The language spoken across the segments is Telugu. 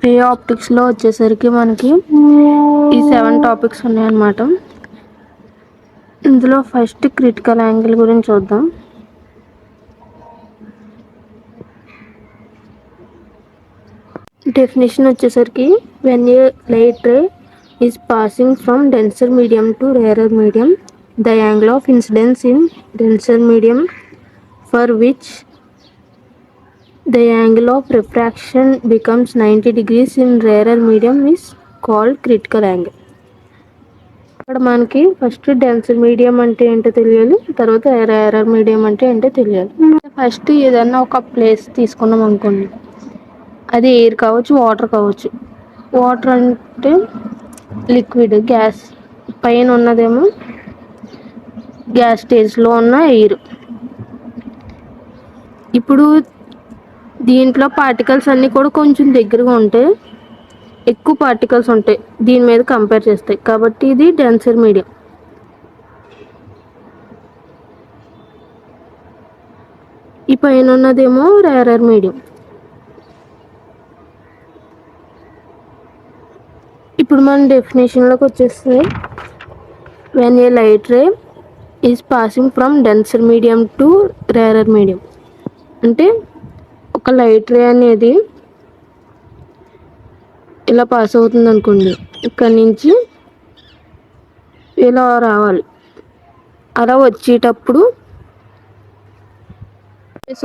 రే ఆప్టిక్స్లో వచ్చేసరికి మనకి ఈ 7 టాపిక్స్ ఉన్నాయన్నమాట. ఇందులో ఫస్ట్ క్రిటికల్ యాంగిల్ గురించి చూద్దాం. డెఫినేషన్ వచ్చేసరికి when a light ray is passing from denser medium to rarer medium, the angle of incidence in denser medium for which the angle of refraction becomes 90 degrees in rarer medium is called critical angle. ఇక్కడ మనకి ఫస్ట్ డెన్సర్ మీడియం అంటే ఏంటో తెలియాలి, తర్వాత రేరర్ మీడియం అంటే ఏంటో తెలియాలి. ఫస్ట్ ఏదన్నా ఒక ప్లేస్ తీసుకున్నాం అనుకోండి, అది ఎయిర్ కావచ్చు, వాటర్ కావచ్చు. వాటర్ అంటే లిక్విడ్, గ్యాస్. పైన ఉన్నదేమో గ్యాస్ స్టేజ్లో ఉన్న ఎయిర్. ఇప్పుడు దీంట్లో పార్టికల్స్ అన్నీ కూడా కొంచెం దగ్గరగా ఉంటాయి, ఎక్కువ పార్టికల్స్ ఉంటాయి దీని మీద కంపేర్ చేస్తాయి, కాబట్టి ఇది డెన్సర్ మీడియం. ఈ పైన ఉన్నదేమో రేరర్ మీడియం. ఇప్పుడు మన డెఫినేషన్లోకి వచ్చేస్తే when a light ray is passing from denser medium to rarer medium అంటే ఒక లైట్ రే అనేది ఇలా పాస్ అవుతుంది అనుకోండి, ఇక్కడ నుంచి ఇలా రావాలి. అలా వచ్చేటప్పుడు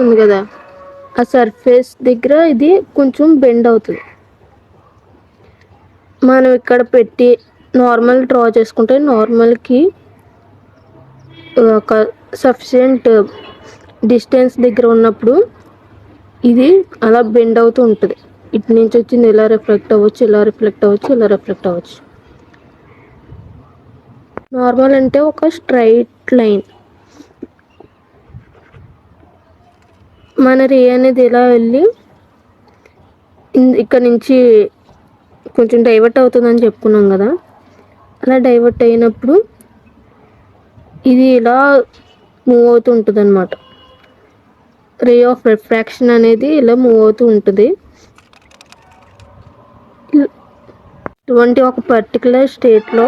ఉంది కదా, ఆ సర్ఫేస్ దగ్గర ఇది కొంచెం బెండ్ అవుతుంది. మనం ఇక్కడ పెట్టి నార్మల్ డ్రా చేసుకుంటే నార్మల్కి ఒక సఫిషియంట్ డిస్టెన్స్ దగ్గర ఉన్నప్పుడు ఇది అలా బెండ్ అవుతూ ఉంటుంది. ఇటు నుంచి వచ్చింది ఇలా రిఫ్లెక్ట్ అవ్వచ్చు, ఇలా రిఫ్లెక్ట్ అవ్వచ్చు, ఇలా రిఫ్లెక్ట్ అవ్వచ్చు. నార్మల్ అంటే ఒక స్ట్రైట్ లైన్. మన రే అనేది ఇలా వెళ్ళి ఇక్కడ నుంచి కొంచెం డైవర్ట్ అవుతుందని చెప్పుకున్నాం కదా, అలా డైవర్ట్ అయినప్పుడు ఇది ఇలా మూవ్ అవుతూ ఉంటుంది అన్నమాట. రే ఆఫ్ రిఫ్రాక్షన్ అనేది ఇలా మూవ్ అవుతూ ఉంటుంది. ఇటువంటి ఒక పర్టికులర్ స్టేట్లో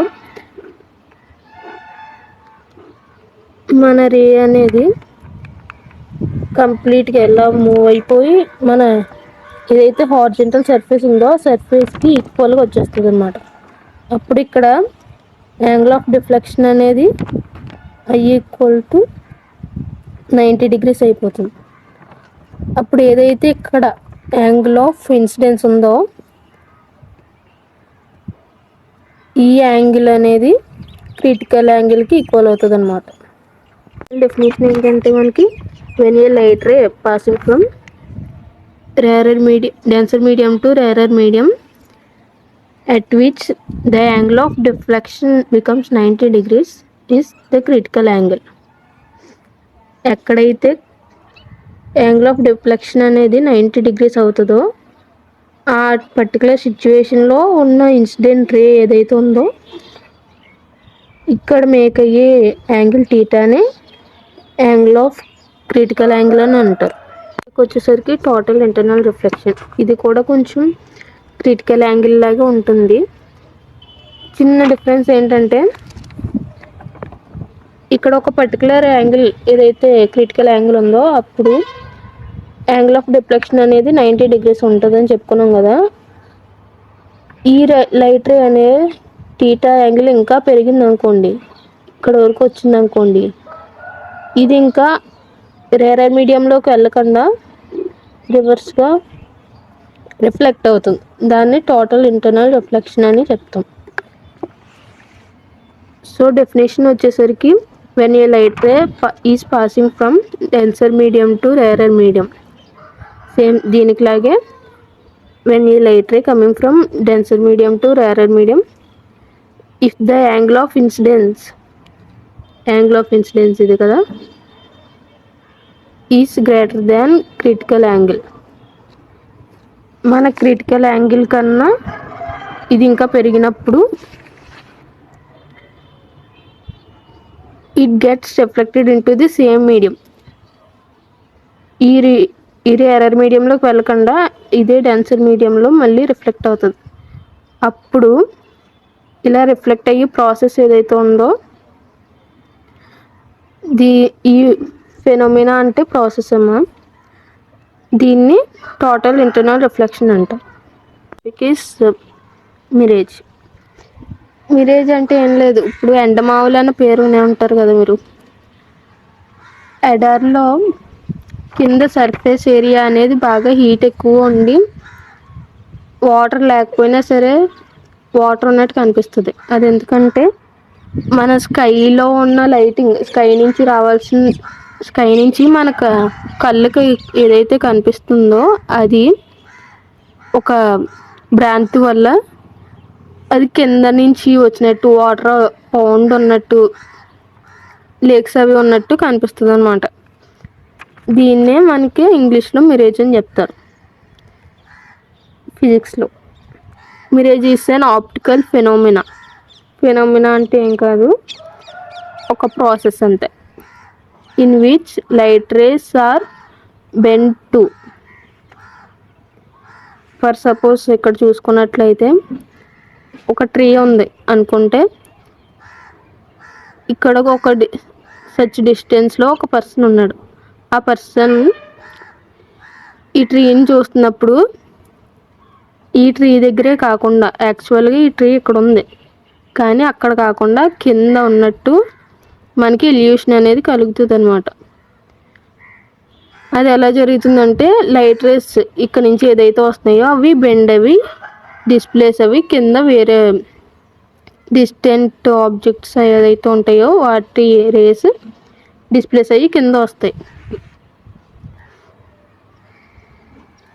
మన రే అనేది కంప్లీట్గా ఎలా మూవ్ అయిపోయి మన ఏదైతే హారిజంటల్ సర్ఫేస్ ఉందో ఆ సర్ఫేస్కి ఈక్వల్గా వచ్చేస్తుంది అన్నమాట. అప్పుడు ఇక్కడ యాంగిల్ ఆఫ్ డిఫ్లెక్షన్ అనేది I = 90 degrees అయిపోతుంది. అప్పుడు ఏదైతే ఇక్కడ యాంగిల్ ఆఫ్ ఇన్సిడెన్స్ ఉందో ఈ యాంగిల్ అనేది క్రిటికల్ యాంగిల్కి ఈక్వల్ అవుతుంది అన్నమాట. డెఫినేషన్ ఏంటంటే మనకి when a light ray passing from denser medium to rarer medium at which the angle of deflection becomes 90 degrees is the critical angle. ఎక్కడైతే యాంగిల్ ఆఫ్ డిఫ్లెక్షన్ అనేది 90 degrees అవుతుందో ఆ పర్టికులర్ సిచ్యువేషన్లో ఉన్న ఇన్సిడెంట్ రే ఏదైతే ఉందో ఇక్కడ మేక్ అయ్యే యాంగిల్ టీటానే యాంగిల్ ఆఫ్ క్రిటికల్ యాంగిల్ అని అంటారు. వచ్చేసరికి టోటల్ ఇంటర్నల్ రిఫ్లెక్షన్, ఇది కూడా కొంచెం క్రిటికల్ యాంగిల్ లాగా ఉంటుంది. చిన్న డిఫరెన్స్ ఏంటంటే ఇక్కడ ఒక పర్టికులర్ యాంగిల్ ఏదైతే క్రిటికల్ యాంగిల్ ఉందో అప్పుడు యాంగిల్ ఆఫ్ డిఫ్లెక్షన్ అనేది 90 degrees ఉంటుందని చెప్పుకున్నాం కదా. ఈ లైట్ రే అనే టీటా యాంగిల్ ఇంకా పెరిగింది అనుకోండి, ఇక్కడ వరకు వచ్చింది అనుకోండి, ఇది ఇంకా రేరర్ మీడియంలోకి వెళ్ళకుండా రివర్స్గా రిఫ్లెక్ట్ అవుతుంది. దాన్ని టోటల్ ఇంటర్నల్ రిఫ్లెక్షన్ అని చెప్తాం. సో డెఫినేషన్ వచ్చేసరికి when a light ray is passing from denser medium to rarer medium, same దీనికి లాగే when a light ray coming from denser medium to rarer medium if the angle of incidence ఇది కదా is greater than critical angle, మన క్రిటికల్ యాంగిల్ కన్నా ఇది ఇంకా పెరిగినప్పుడు it gets reflected into the same medium. ఈ ఇది ఎర్రర్ మీడియంలోకి వెళ్ళకుండా ఇదే డెన్సర్ మీడియంలో మళ్ళీ రిఫ్లెక్ట్ అవుతుంది. అప్పుడు ఇలా రిఫ్లెక్ట్ అయ్యి ప్రాసెస్ ఏదైతే ఉందో ఈ ఫెనోమినా అంటే ప్రాసెస్ అమ్మా. దీన్ని టోటల్ ఇంటర్నల్ రిఫ్లెక్షన్ అంటాం. బికాస్ మిరేజ్ అంటే ఏం లేదు, ఇప్పుడు ఎండమావులు అనే పేరు వినే ఉంటారు కదా మీరు. ఎడార్లో కింద సర్ఫేస్ ఏరియా అనేది బాగా హీట్ ఎక్కువ ఉండి వాటర్ లేకపోయినా సరే వాటర్ ఉన్నట్టు కనిపిస్తుంది. అది ఎందుకంటే మన స్కైలో ఉన్న లైటింగ్, స్కై నుంచి మన కళ్ళకి ఏదైతే కనిపిస్తుందో అది ఒక భ్రాంతి వల్ల అది కింద నుంచి వచ్చినట్టు వాటర్ పౌండ్ ఉన్నట్టు లేక్స్ అవి ఉన్నట్టు కనిపిస్తుంది అనమాట. దీన్నే మనకి ఇంగ్లీష్లో మిరేజ్ అని చెప్తారు. ఫిజిక్స్లో mirage is an optical phenomena అంటే ఏం కాదు, ఒక ప్రాసెస్ అంతే. In which light rays are bend to. For suppose ఇక్కడ చూసుకున్నట్లయితే ఒక ట్రీ ఉంది అనుకుంటే, ఇక్కడ ఒక సచ్ డిస్టెన్స్లో ఒక పర్సన్ ఉన్నాడు. ఆ పర్సన్ ఈ ట్రీని చూస్తున్నప్పుడు ఈ ట్రీ దగ్గరే కాకుండా, యాక్చువల్గా ఈ ట్రీ ఇక్కడ ఉంది కానీ అక్కడ కాకుండా కింద ఉన్నట్టు మనకి ఇల్యూషన్ అనేది కలుగుతుంది అనమాట. అది ఎలా జరుగుతుందంటే లైట్ రేస్ ఇక్కడ నుంచి ఏదైతే వస్తున్నాయో అవి బెండ్ అవి డిస్ప్లేస్ అవి కింద వేరే డిస్టెంట్ ఆబ్జెక్ట్స్ ఏదైతే ఉంటాయో వాటి రేస్ డిస్ప్లేస్ అయ్యి కింద వస్తాయి.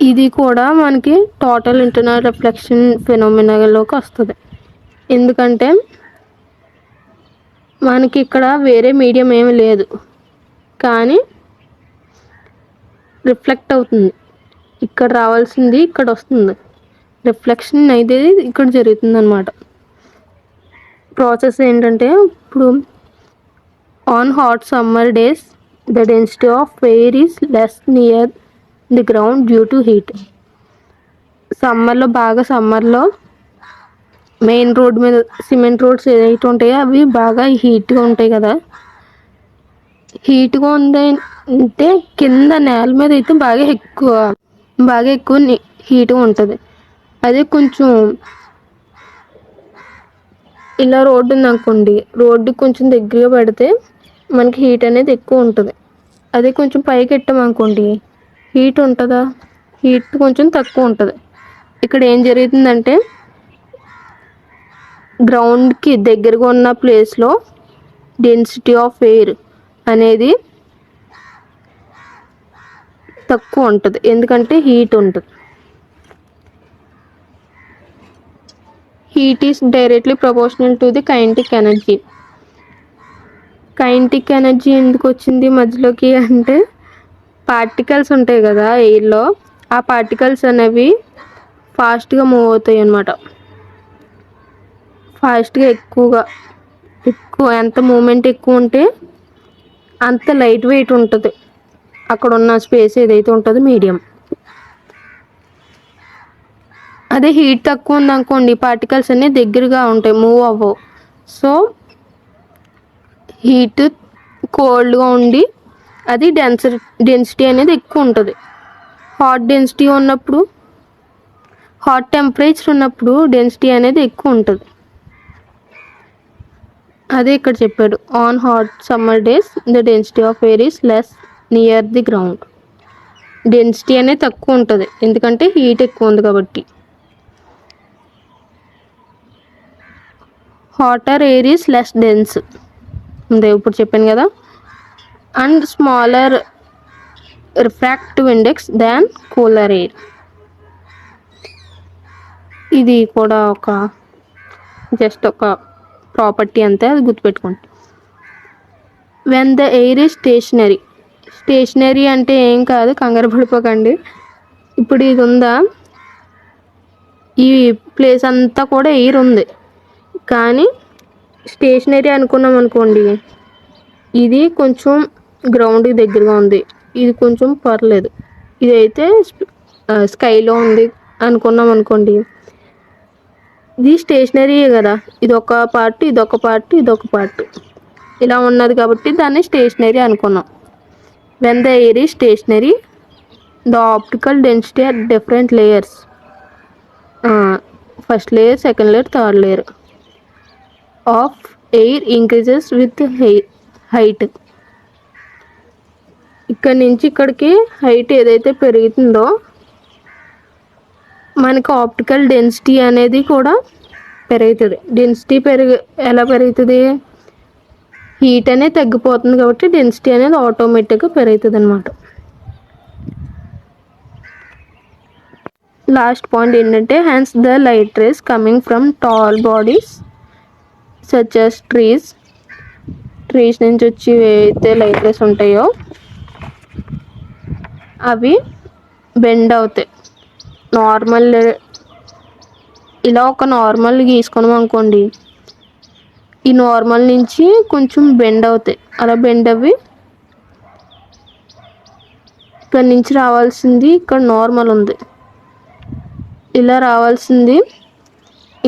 ఇది కూడా మనకి టోటల్ ఇంటర్నల్ రిఫ్లెక్షన్ ఫెనోమినాలోకి వస్తుంది. ఎందుకంటే మనకి ఇక్కడ వేరే మీడియం ఏమి లేదు కానీ రిఫ్లెక్ట్ అవుతుంది. ఇక్కడ రావాల్సింది ఇక్కడ వస్తుంది, రిఫ్లెక్షన్ అయితే ఇక్కడ జరుగుతుంది అనమాట. ప్రాసెస్ ఏంటంటే ఇప్పుడు on hot summer days the density of air is less near the ground due to heat. సమ్మర్లో మెయిన్ రోడ్ మీద సిమెంట్ రోడ్స్ ఏదైతే ఉంటాయో అవి బాగా హీట్గా ఉంటాయి కదా. హీట్గా ఉంది అంటే కింద నేల మీద అయితే బాగా ఎక్కువ హీట్గా ఉంటుంది. అదే కొంచెం ఇలా రోడ్డు ఉందనుకోండి, రోడ్డు కొంచెం దగ్గరగా పెడితే మనకి హీట్ అనేది ఎక్కువ ఉంటుంది. అదే కొంచెం పైకి ఎట్టామనుకోండి హీట్ ఉంటుందా, హీట్ కొంచెం తక్కువ ఉంటుంది. ఇక్కడ ఏం జరుగుతుందంటే గ్రౌండ్కి దగ్గరగా ఉన్న ప్లేస్లో డెన్సిటీ ఆఫ్ ఎయిర్ అనేది తక్కువ ఉంటుంది, ఎందుకంటే హీట్ ఉంటుంది. Heat is directly proportional to the kinetic energy. Kinetic energy ఎందుకు వచ్చింది మధ్యలోకి అంటే పార్టికల్స్ ఉంటాయి కదా ఎయిర్లో, ఆ పార్టికల్స్ అనేవి ఫాస్ట్గా మూవ్ అవుతాయి అన్నమాట. ఫాస్ట్గా ఎక్కువ ఎంత మూమెంట్ ఎక్కువ ఉంటే అంత లైట్ వెయిట్ ఉంటుంది అక్కడ ఉన్న స్పేస్ ఏదైతే ఉంటుందో మీడియం. అదే హీట్ తక్కువ ఉందనుకోండి పార్టికల్స్ అన్నీ దగ్గరగా ఉంటాయి, మూవ్ అవ్వవు. సో హీట్ కోల్డ్గా ఉండి అది డెన్సిటీ అనేది ఎక్కువ ఉంటుంది. హాట్ టెంపరేచర్ ఉన్నప్పుడు డెన్సిటీ అనేది ఎక్కువ ఉంటుంది. అదే ఇక్కడ చెప్పాడు, on hot summer days the density of air is less near the ground. Density అనేది తక్కువ ఉంటుంది ఎందుకంటే హీట్ ఎక్కువ ఉంది కాబట్టి. Hotter air is less dense ఉంది ఇప్పుడు చెప్పాను కదా. And smaller refractive index than cooler air. ఇది కూడా జస్ట్ ఒక ప్రాపర్టీ అంతే, అది గుర్తుపెట్టుకోండి. When the air is stationary అంటే ఏం కాదు, కంగారు పడిపోకండి. ఇప్పుడు ఇది ఉందా, ఈ ప్లేస్ అంతా కూడా ఎయిర్ ఉంది కానీ స్టేషనరీ అనుకున్నాం అనుకోండి, ఇది కొంచెం గ్రౌండ్కి దగ్గరగా ఉంది, ఇది కొంచెం పర్లేదు. ఇదైతే స్కైలో ఉంది అనుకున్నాం అనుకోండి, ఇది స్టేషనరీయే కదా, ఇదొక పార్ట్ ఇదొక పార్ట్ ఇదొక పార్ట్ ఇలా ఉన్నది కాబట్టి దాన్ని స్టేషనరీ అనుకున్నాం. When the air is stationary the optical density at different layers, first layer, second layer, third layer of air increases with height. ఇక్కడ నుంచి ఇక్కడికి హైట్ ఏదైతే పెరుగుతుందో మనకి ఆప్టికల్ డెన్సిటీ అనేది కూడా పెరుగుతుంది. డెన్సిటీ ఎలా పెరుగుతుంది, హీట్ అనేది తగ్గిపోతుంది కాబట్టి డెన్సిటీ అనేది ఆటోమేటిక్గా పెరుగుతుంది అనమాట. లాస్ట్ పాయింట్ ఏంటంటే hence the light race coming from tall bodies such as trees నుంచి వచ్చి ఏవైతే లైట్ రేస్ ఉంటాయో అవి బెండ్ అవుతాయి. నార్మల్ ఇలా ఒక నార్మల్ గీసుకున్నాం అనుకోండి, ఈ నార్మల్ నుంచి కొంచెం బెండ్ అవుతాయి. అలా బెండ్ అవి ఇక్కడ నుంచి రావాల్సింది ఇక్కడ నార్మల్ ఉంది, ఇలా రావాల్సింది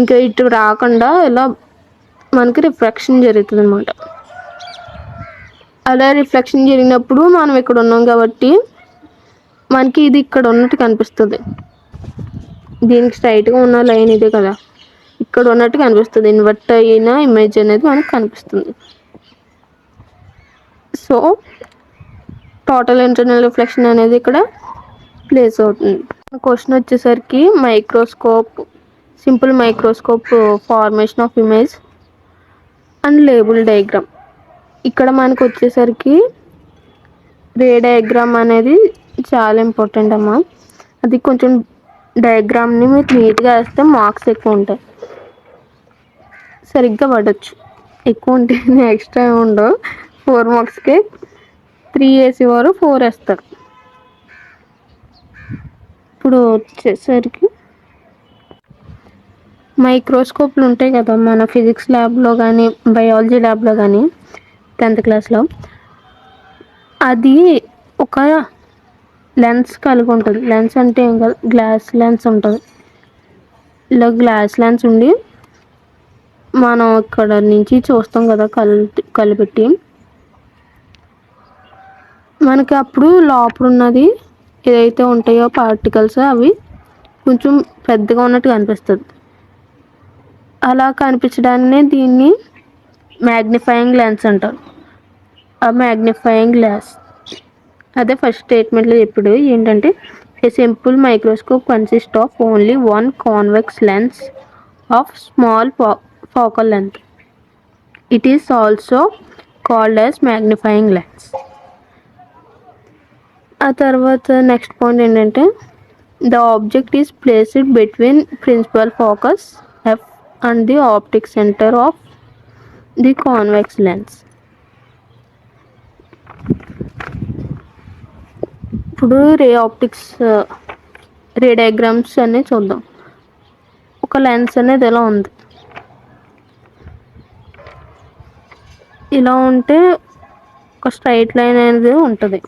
ఇంకా ఇటు రాకుండా ఇలా మనకి రిఫ్రాక్షన్ జరుగుతుంది అనమాట. అలా రిఫ్లెక్షన్ జరిగినప్పుడు మనం ఇక్కడ ఉన్నాం కాబట్టి మనకి ఇది ఇక్కడ ఉన్నట్టు కనిపిస్తుంది. దీనికి స్ట్రైట్గా ఉన్న లైన్ ఇదే కదా, ఇక్కడ ఉన్నట్టు కనిపిస్తుంది. ఇన్వర్ట్ అయిన ఇమేజ్ అనేది మనకు కనిపిస్తుంది. సో టోటల్ ఇంటర్నల్ రిఫ్లెక్షన్ అనేది ఇక్కడ ప్లేస్ అవుతుంది. క్వశ్చన్ వచ్చేసరికి simple microscope formation of image and label diagram. ఇక్కడ మనకు వచ్చేసరికి రే డయాగ్రామ్ అనేది చాలా ఇంపార్టెంట్ అమ్మా. అది కొంచెం డయాగ్రామ్ని మీకు నీట్గా వేస్తే మార్క్స్ ఎక్కువ ఉంటాయి, సరిగ్గా పడవచ్చు. ఎక్కువ ఉంటే ఎక్స్ట్రా ఉండవు, 4 మార్క్స్కి 3 వేసేవారు 4 వేస్తారు. ఇప్పుడు వచ్చేసరికి మైక్రోస్కోప్లు ఉంటాయి కదా మన ఫిజిక్స్ ల్యాబ్లో కానీ బయాలజీ ల్యాబ్లో కానీ 10th క్లాస్లో, అది ఒక లెన్స్ కలిగి ఉంటుంది. లెన్స్ అంటే ఏం కాదు, గ్లాస్ లెన్స్ ఉంటుంది. ఇలా గ్లాస్ లెన్స్ ఉండి మనం ఇక్కడ నుంచి చూస్తాం కదా కళ్ళు పెట్టి, మనకి అప్పుడు లోపల ఉన్నది ఏదైతే ఉంటాయో పార్టికల్స్ అవి కొంచెం పెద్దగా ఉన్నట్టు కనిపిస్తుంది. అలా కనిపించడాన్ని దీన్ని మ్యాగ్నిఫైయింగ్ లెన్స్ అంటారు. ఆ మ్యాగ్నిఫైయింగ్ గ్లాస్ అదే ఫస్ట్ స్టేట్మెంట్లో చెప్పాడు ఏంటంటే a simple microscope consist of only one convex lens of small focal length. It is also called as magnifying lens. ఆ తర్వాత నెక్స్ట్ పాయింట్ ఏంటంటే the object is placed between principal focus F and the optic center of the convex lens. ఇప్పుడు రే డయాగ్రామ్స్ అనేది చూద్దాం. ఒక లెన్స్ అనేది ఎలా ఉంది, ఇలా ఉంటే ఒక స్ట్రైట్ లైన్ అనేది ఉంటుంది.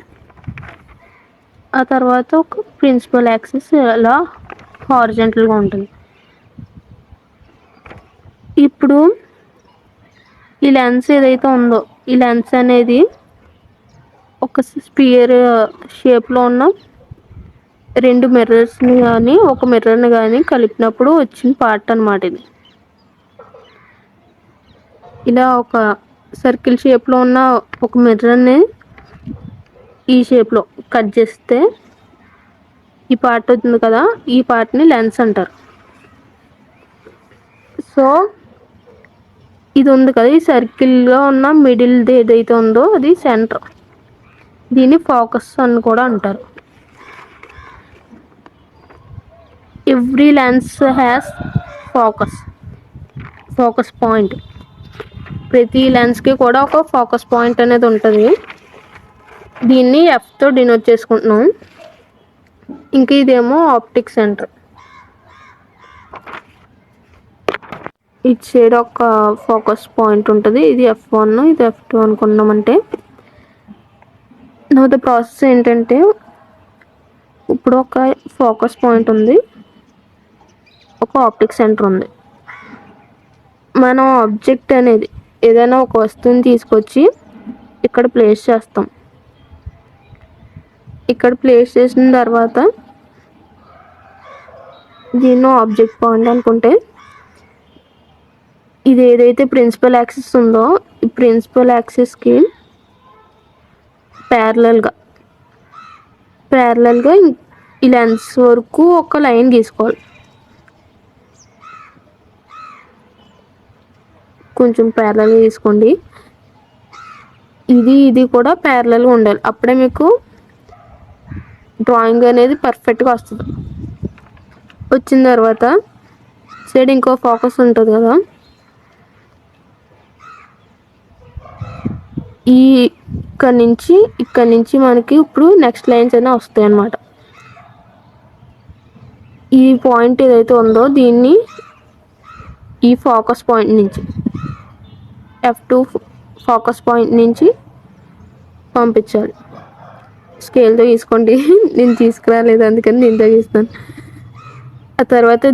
ఆ తర్వాత ఒక ప్రిన్సిపల్ యాక్సిస్ ఇలా హారిజంటల్గా ఉంటుంది. ఇప్పుడు ఈ లెన్స్ ఏదైతే ఉందో ఈ లెన్స్ అనేది ఒక స్పియర్ షేప్లో ఉన్న 2 మిర్రర్స్ని కానీ ఒక మిర్రర్ని కానీ కలిపినప్పుడు వచ్చిన పార్ట్ అన్నమాట ఇది. ఇలా ఒక సర్కిల్ షేప్లో ఉన్న ఒక మిర్రర్ని ఈ షేప్లో కట్ చేస్తే ఈ పార్ట్ అవుతుంది కదా, ఈ పార్ట్ని లెన్స్ అంటారు. సో ఇది ఉంది కదా, ఈ సర్కిల్లో ఉన్న మిడిల్ది ఏదైతే ఉందో అది సెంటర్, దీన్ని ఫోకస్ అని కూడా అంటారు. Every lens has focus point. ప్రతి లెన్స్కి కూడా ఒక ఫోకస్ పాయింట్ అనేది ఉంటుంది. దీన్ని ఎఫ్తో డినోట్ చేసుకుంటున్నాం. ఇంకా ఇదేమో ఆప్టిక్ సెంటర్. ఇటు సైడ్ ఒక ఫోకస్ పాయింట్ ఉంటుంది, ఇది F1 ఇది F2 అనుకున్నామంటే. ద ప్రాసెస్ ఏంటంటే ఇప్పుడు ఒక ఫోకస్ పాయింట్ ఉంది, ఒక ఆప్టిక్ సెంటర్ ఉంది. మనం ఆబ్జెక్ట్ అనేది ఏదైనా ఒక వస్తువుని తీసుకొచ్చి ఇక్కడ ప్లేస్ చేస్తాం. ఇక్కడ ప్లేస్ చేసిన తర్వాత దీన్ని ఆబ్జెక్ట్ పాయింట్ అనుకుంటే, ఇది ఏదైతే ప్రిన్సిపల్ యాక్సిస్ ఉందో ఈ ప్రిన్సిపల్ యాక్సిస్కి ప్యారలల్గా ఈ లెన్స్ వరకు ఒక లైన్ గీసుకోవాలి. కొంచెం ప్యారలల్గా తీసుకోండి. ఇది కూడా ప్యారలల్గా ఉండాలి, అప్పుడే మీకు డ్రాయింగ్ అనేది పర్ఫెక్ట్గా వస్తుంది. వచ్చిన తర్వాత సైడ్ ఇంకో ఫోకస్ ఉంటుంది కదా, ఇక్కడ నుంచి మనకి ఇప్పుడు నెక్స్ట్ లైన్స్ అయినా వస్తాయి అన్నమాట. ఈ పాయింట్ ఏదైతే ఉందో దీన్ని ఈ ఫోకస్ పాయింట్ నుంచి F2 ఫోకస్ పాయింట్ నుంచి పంపించాలి. స్కేల్తో తీసుకోండి, నేను తీసుకురాలేదు అందుకని దీంతో తీస్తాను. ఆ తర్వాత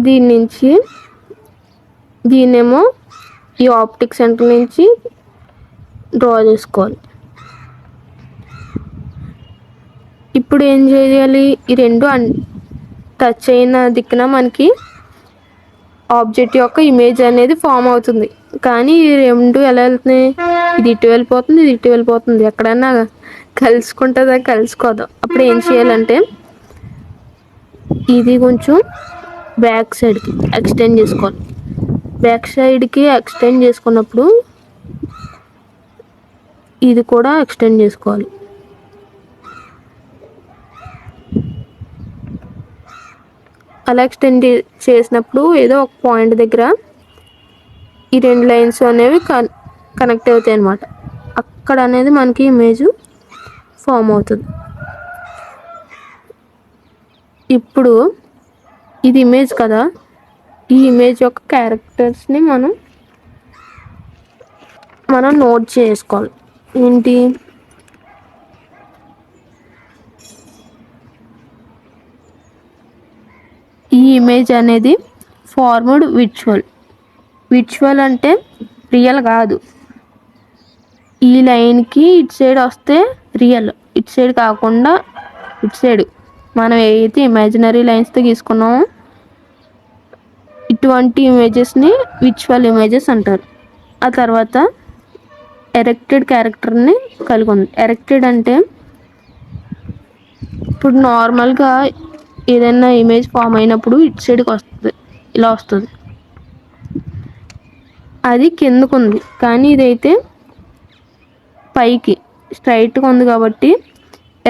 దీన్నేమో ఈ ఆప్టిక్ సెంటర్ నుంచి డ్రా చేసుకోవాలి. ఇప్పుడు ఏం చేయాలి, ఈ రెండు టచ్ అయిన దిక్కున మనకి ఆబ్జెక్ట్ యొక్క ఇమేజ్ అనేది ఫామ్ అవుతుంది. కానీ ఈ రెండు ఎలా వెళ్తున్నాయి, ఇది ఇటు వెళ్ళిపోతుంది, ఇది ఇటు వెళ్ళిపోతుంది, ఎక్కడన్నా కలుసుకుంటుందా కలుసుకోదు. అప్పుడు ఏం చేయాలంటే ఇది కొంచెం బ్యాక్ సైడ్కి ఎక్స్టెండ్ చేసుకోవాలి. బ్యాక్ సైడ్కి ఎక్స్టెండ్ చేసుకున్నప్పుడు ఇది కూడా ఎక్స్టెండ్ చేసుకోవాలి. అలా ఎక్స్టెండ్ చేసినప్పుడు ఏదో ఒక పాయింట్ దగ్గర ఈ రెండు లైన్స్ అనేవి కనెక్ట్ అవుతాయి అన్నమాట. అక్కడ అనేది మనకి ఇమేజ్ ఫామ్ అవుతుంది. ఇప్పుడు ఇది ఇమేజ్ కదా, ఈ ఇమేజ్ యొక్క క్యారెక్టర్స్ని మనం నోట్ చేసుకోవాలి. ఏంటి, ఈ ఇమేజ్ అనేది ఫార్వర్డ్ విర్చువల్ అంటే రియల్ కాదు. ఈ లైన్కి ఇటు సైడ్ వస్తే రియల్, ఇటు సైడ్ కాకుండా ఇటు సైడ్ మనం ఏదైతే ఇమాజినరీ లైన్స్తో గీసుకున్నామో ఇటువంటి ఇమేజెస్ని విర్చువల్ ఇమేజెస్ అంటారు. ఆ తర్వాత ఎరెక్టెడ్ క్యారెక్టర్ని కలిగి ఉంది. ఎరెక్టెడ్ అంటే ఇప్పుడు నార్మల్గా ఏదైనా ఇమేజ్ ఫామ్ అయినప్పుడు ఇటు సైడ్కి వస్తుంది, ఇలా వస్తుంది, అది కిందకు ఉంది. కానీ ఇదైతే పైకి స్ట్రైట్గా ఉంది కాబట్టి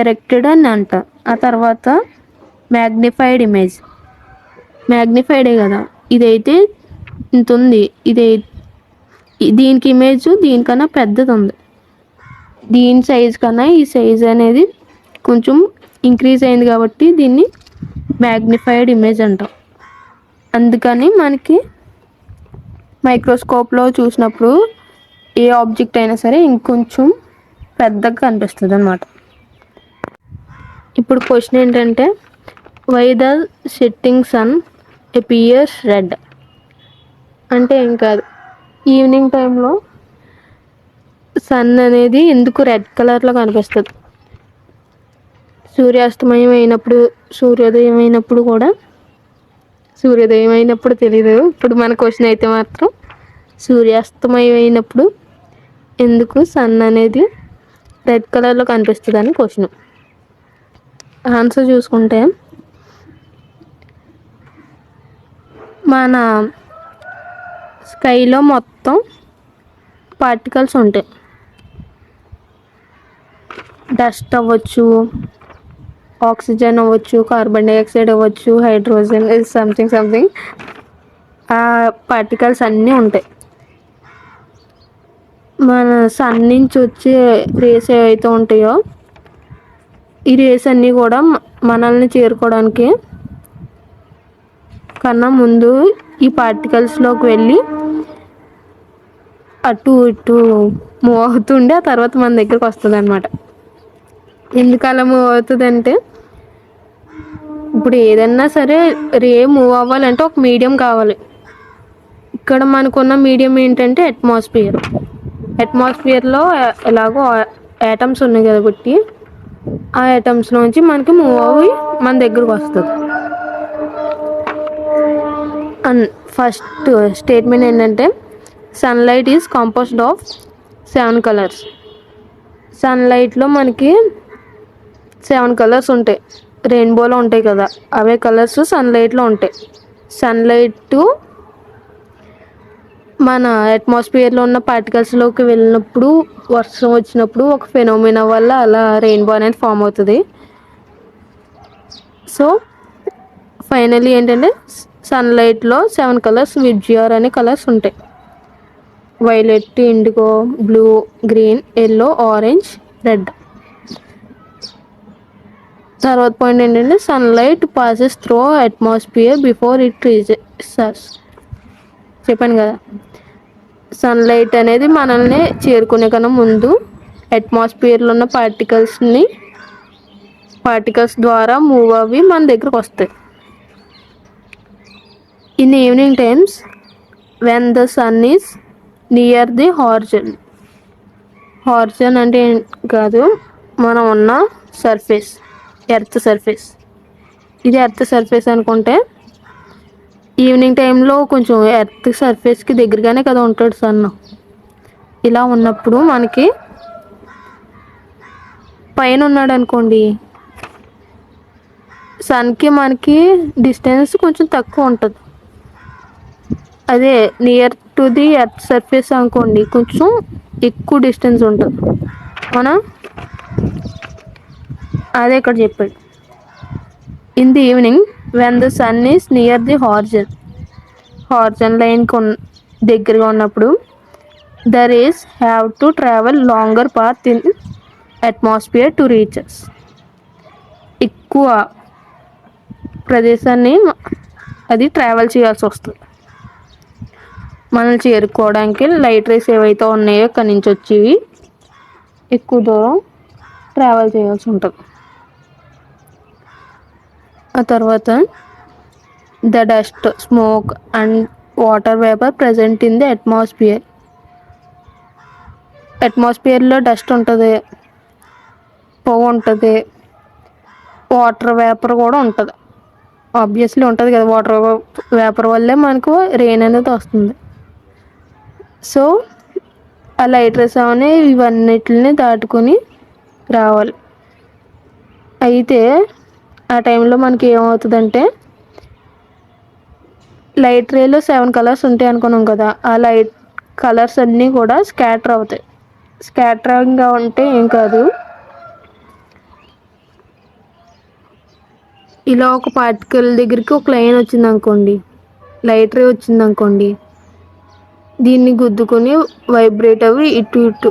ఎరెక్టెడ్ అని అంటారు. ఆ తర్వాత మ్యాగ్నిఫైడే కదా, ఇదైతే ఇంత ఉంది, దీనికి ఇమేజ్ దీనికన్నా పెద్దది ఉంది. దీని సైజ్ కన్నా ఈ సైజ్ అనేది కొంచెం ఇంక్రీజ్ అయింది కాబట్టి దీన్ని మ్యాగ్నిఫైడ్ ఇమేజ్ అంటాం. అందుకని మనకి మైక్రోస్కోప్లో చూసినప్పుడు ఏ ఆబ్జెక్ట్ అయినా సరే ఇంకొంచెం పెద్దగా కనిపిస్తుంది అన్నమాట. ఇప్పుడు క్వశ్చన్ ఏంటంటే, why the setting sun appears red అంటే ఏం కాదు, ఈవినింగ్ టైంలో సన్ అనేది ఎందుకు రెడ్ కలర్లో కనిపిస్తుంది. సూర్యోదయం అయినప్పుడు తెలీదు. ఇప్పుడు మన క్వశ్చన్ అయితే మాత్రం సూర్యాస్తమయం అయినప్పుడు ఎందుకు సన్ అనేది రెడ్ కలర్లో కనిపిస్తుంది అని క్వశ్చన్. ఆన్సర్ చూసుకుంటే, మన స్కైలో మొత్తం పార్టికల్స్ ఉంటాయి. డస్ట్ అవ్వచ్చు, ఆక్సిజన్ అవ్వచ్చు, కార్బన్ డైఆక్సైడ్ అవ్వచ్చు, హైడ్రోజన్, సంథింగ్ ఆ పార్టికల్స్ అన్నీ ఉంటాయి. మన సన్ నుంచి వచ్చే రేస్ ఏవైతే ఉంటాయో ఈ రేస్ అన్నీ కూడా మనల్ని చేరుకోవడానికి కన్నా ముందు ఈ పార్టికల్స్లోకి వెళ్ళి అటు ఇటు మూవ్ అవుతుండే ఆ తర్వాత మన దగ్గరకు వస్తుంది అన్నమాట. ఎందుకు అలా మూవ్ అవుతుందంటే ఇప్పుడు ఏదన్నా సరే రే మూవ్ అవ్వాలంటే ఒక మీడియం కావాలి. ఇక్కడ మనకున్న మీడియం ఏంటంటే అట్మాస్ఫియర్లో ఎలాగో యాటమ్స్ ఉన్నాయి కాబట్టి ఆ ఐటమ్స్ నుంచి మనకి మూవ్ అవ్వి మన దగ్గరకు వస్తుంది. అండ్ ఫస్ట్ స్టేట్మెంట్ ఏంటంటే సన్లైట్ ఈజ్ కాంపోజ్డ్ ఆఫ్ 7 కలర్స్. సన్లైట్లో మనకి 7 కలర్స్ ఉంటాయి, రెయిన్బోలో ఉంటాయి కదా, అవే కలర్స్ సన్లైట్లో ఉంటాయి. సన్లైట్ మన అట్మాస్ఫియర్లో ఉన్న పార్టికల్స్లోకి వెళ్ళినప్పుడు, వర్షం వచ్చినప్పుడు ఒక ఫెనోమినా వల్ల అలా రెయిన్బో అనేది ఫామ్ అవుతుంది. సో ఫైనలీ ఏంటంటే సన్లైట్లో 7 కలర్స్ విబ్జిఆర్ అనే కలర్స్ ఉంటాయి. Violet, IndiGo, blue, green, yellow, orange, red. తర్వాత పాయింట్ ఏంటంటే sunlight passes through atmosphere before it reaches. చెప్పాను కదా, సన్లైట్ అనేది మనల్ని చేరుకునే కన్నా ముందు అట్మాస్ఫియర్లో ఉన్న పార్టికల్స్ ద్వారా మూవ్ అవ్వి మన దగ్గరకు వస్తాయి. In evening times when the sun is near the horizon అంటే కాదు, మనం ఉన్న సర్ఫేస్, ఎర్త్ సర్ఫేస్. ఇది ఎర్త్ సర్ఫేస్ అనుకుంటే ఈవినింగ్ టైంలో కొంచెం ఎర్త్ సర్ఫేస్కి దగ్గరగానే కదా ఉంటాడు సన్. ఇలా ఉన్నప్పుడు మనకి పైన ఉన్నాడు అనుకోండి, సన్కి మనకి డిస్టెన్స్ కొంచెం తక్కువ ఉంటుంది. అదే near to the earth surface అనుకోండి, కొంచెం ఎక్కువ డిస్టెన్స్ ఉంటుంది. అవునా, అదే ఇక్కడ చెప్పాడు. In the evening when the sun is near the horizon లైన్కి దగ్గరగా ఉన్నప్పుడు the rays have to travel longer path in atmosphere to reaches. ఎక్కువ ప్రదేశాన్ని అది ట్రావెల్ చేయాల్సి వస్తుంది మనల్ని చేరుకోవడానికి. లైట్ రేస్ ఏవైతే ఉన్నాయో అక్కడి నుంచి వచ్చేవి ఎక్కువ దూరం ట్రావెల్ చేయాల్సి ఉంటుంది. ఆ తర్వాత the dust, smoke and water vapour present in the అట్మాస్ఫియర్లో డస్ట్ ఉంటుంది, పొగ ఉంటుంది, వాటర్ వేపర్ కూడా ఉంటుంది. ఆబ్వియస్లీ ఉంటుంది కదా, వాటర్ వేపర్ వల్లే మనకు రెయిన్ అనేది వస్తుంది. సో ఆ లైట్ రేస్ అవన్నీ ఇవన్నిటిని దాటుకొని రావాలి. అయితే ఆ టైంలో మనకి ఏమవుతుందంటే లైట్ రేలో 7 కలర్స్ ఉంటాయి అనుకున్నాం కదా, ఆ లైట్ కలర్స్ అన్నీ కూడా స్కాటర్ అవుతాయి. స్కాటరింగ్గా ఉంటే ఏం కాదు, ఇలా ఒక పార్టికల్ దగ్గరికి ఒక లైన్ వచ్చింది అనుకోండి, లైట్ రే వచ్చింది అనుకోండి, దీన్ని గుద్దుకొని వైబ్రేట్ అవి ఇటు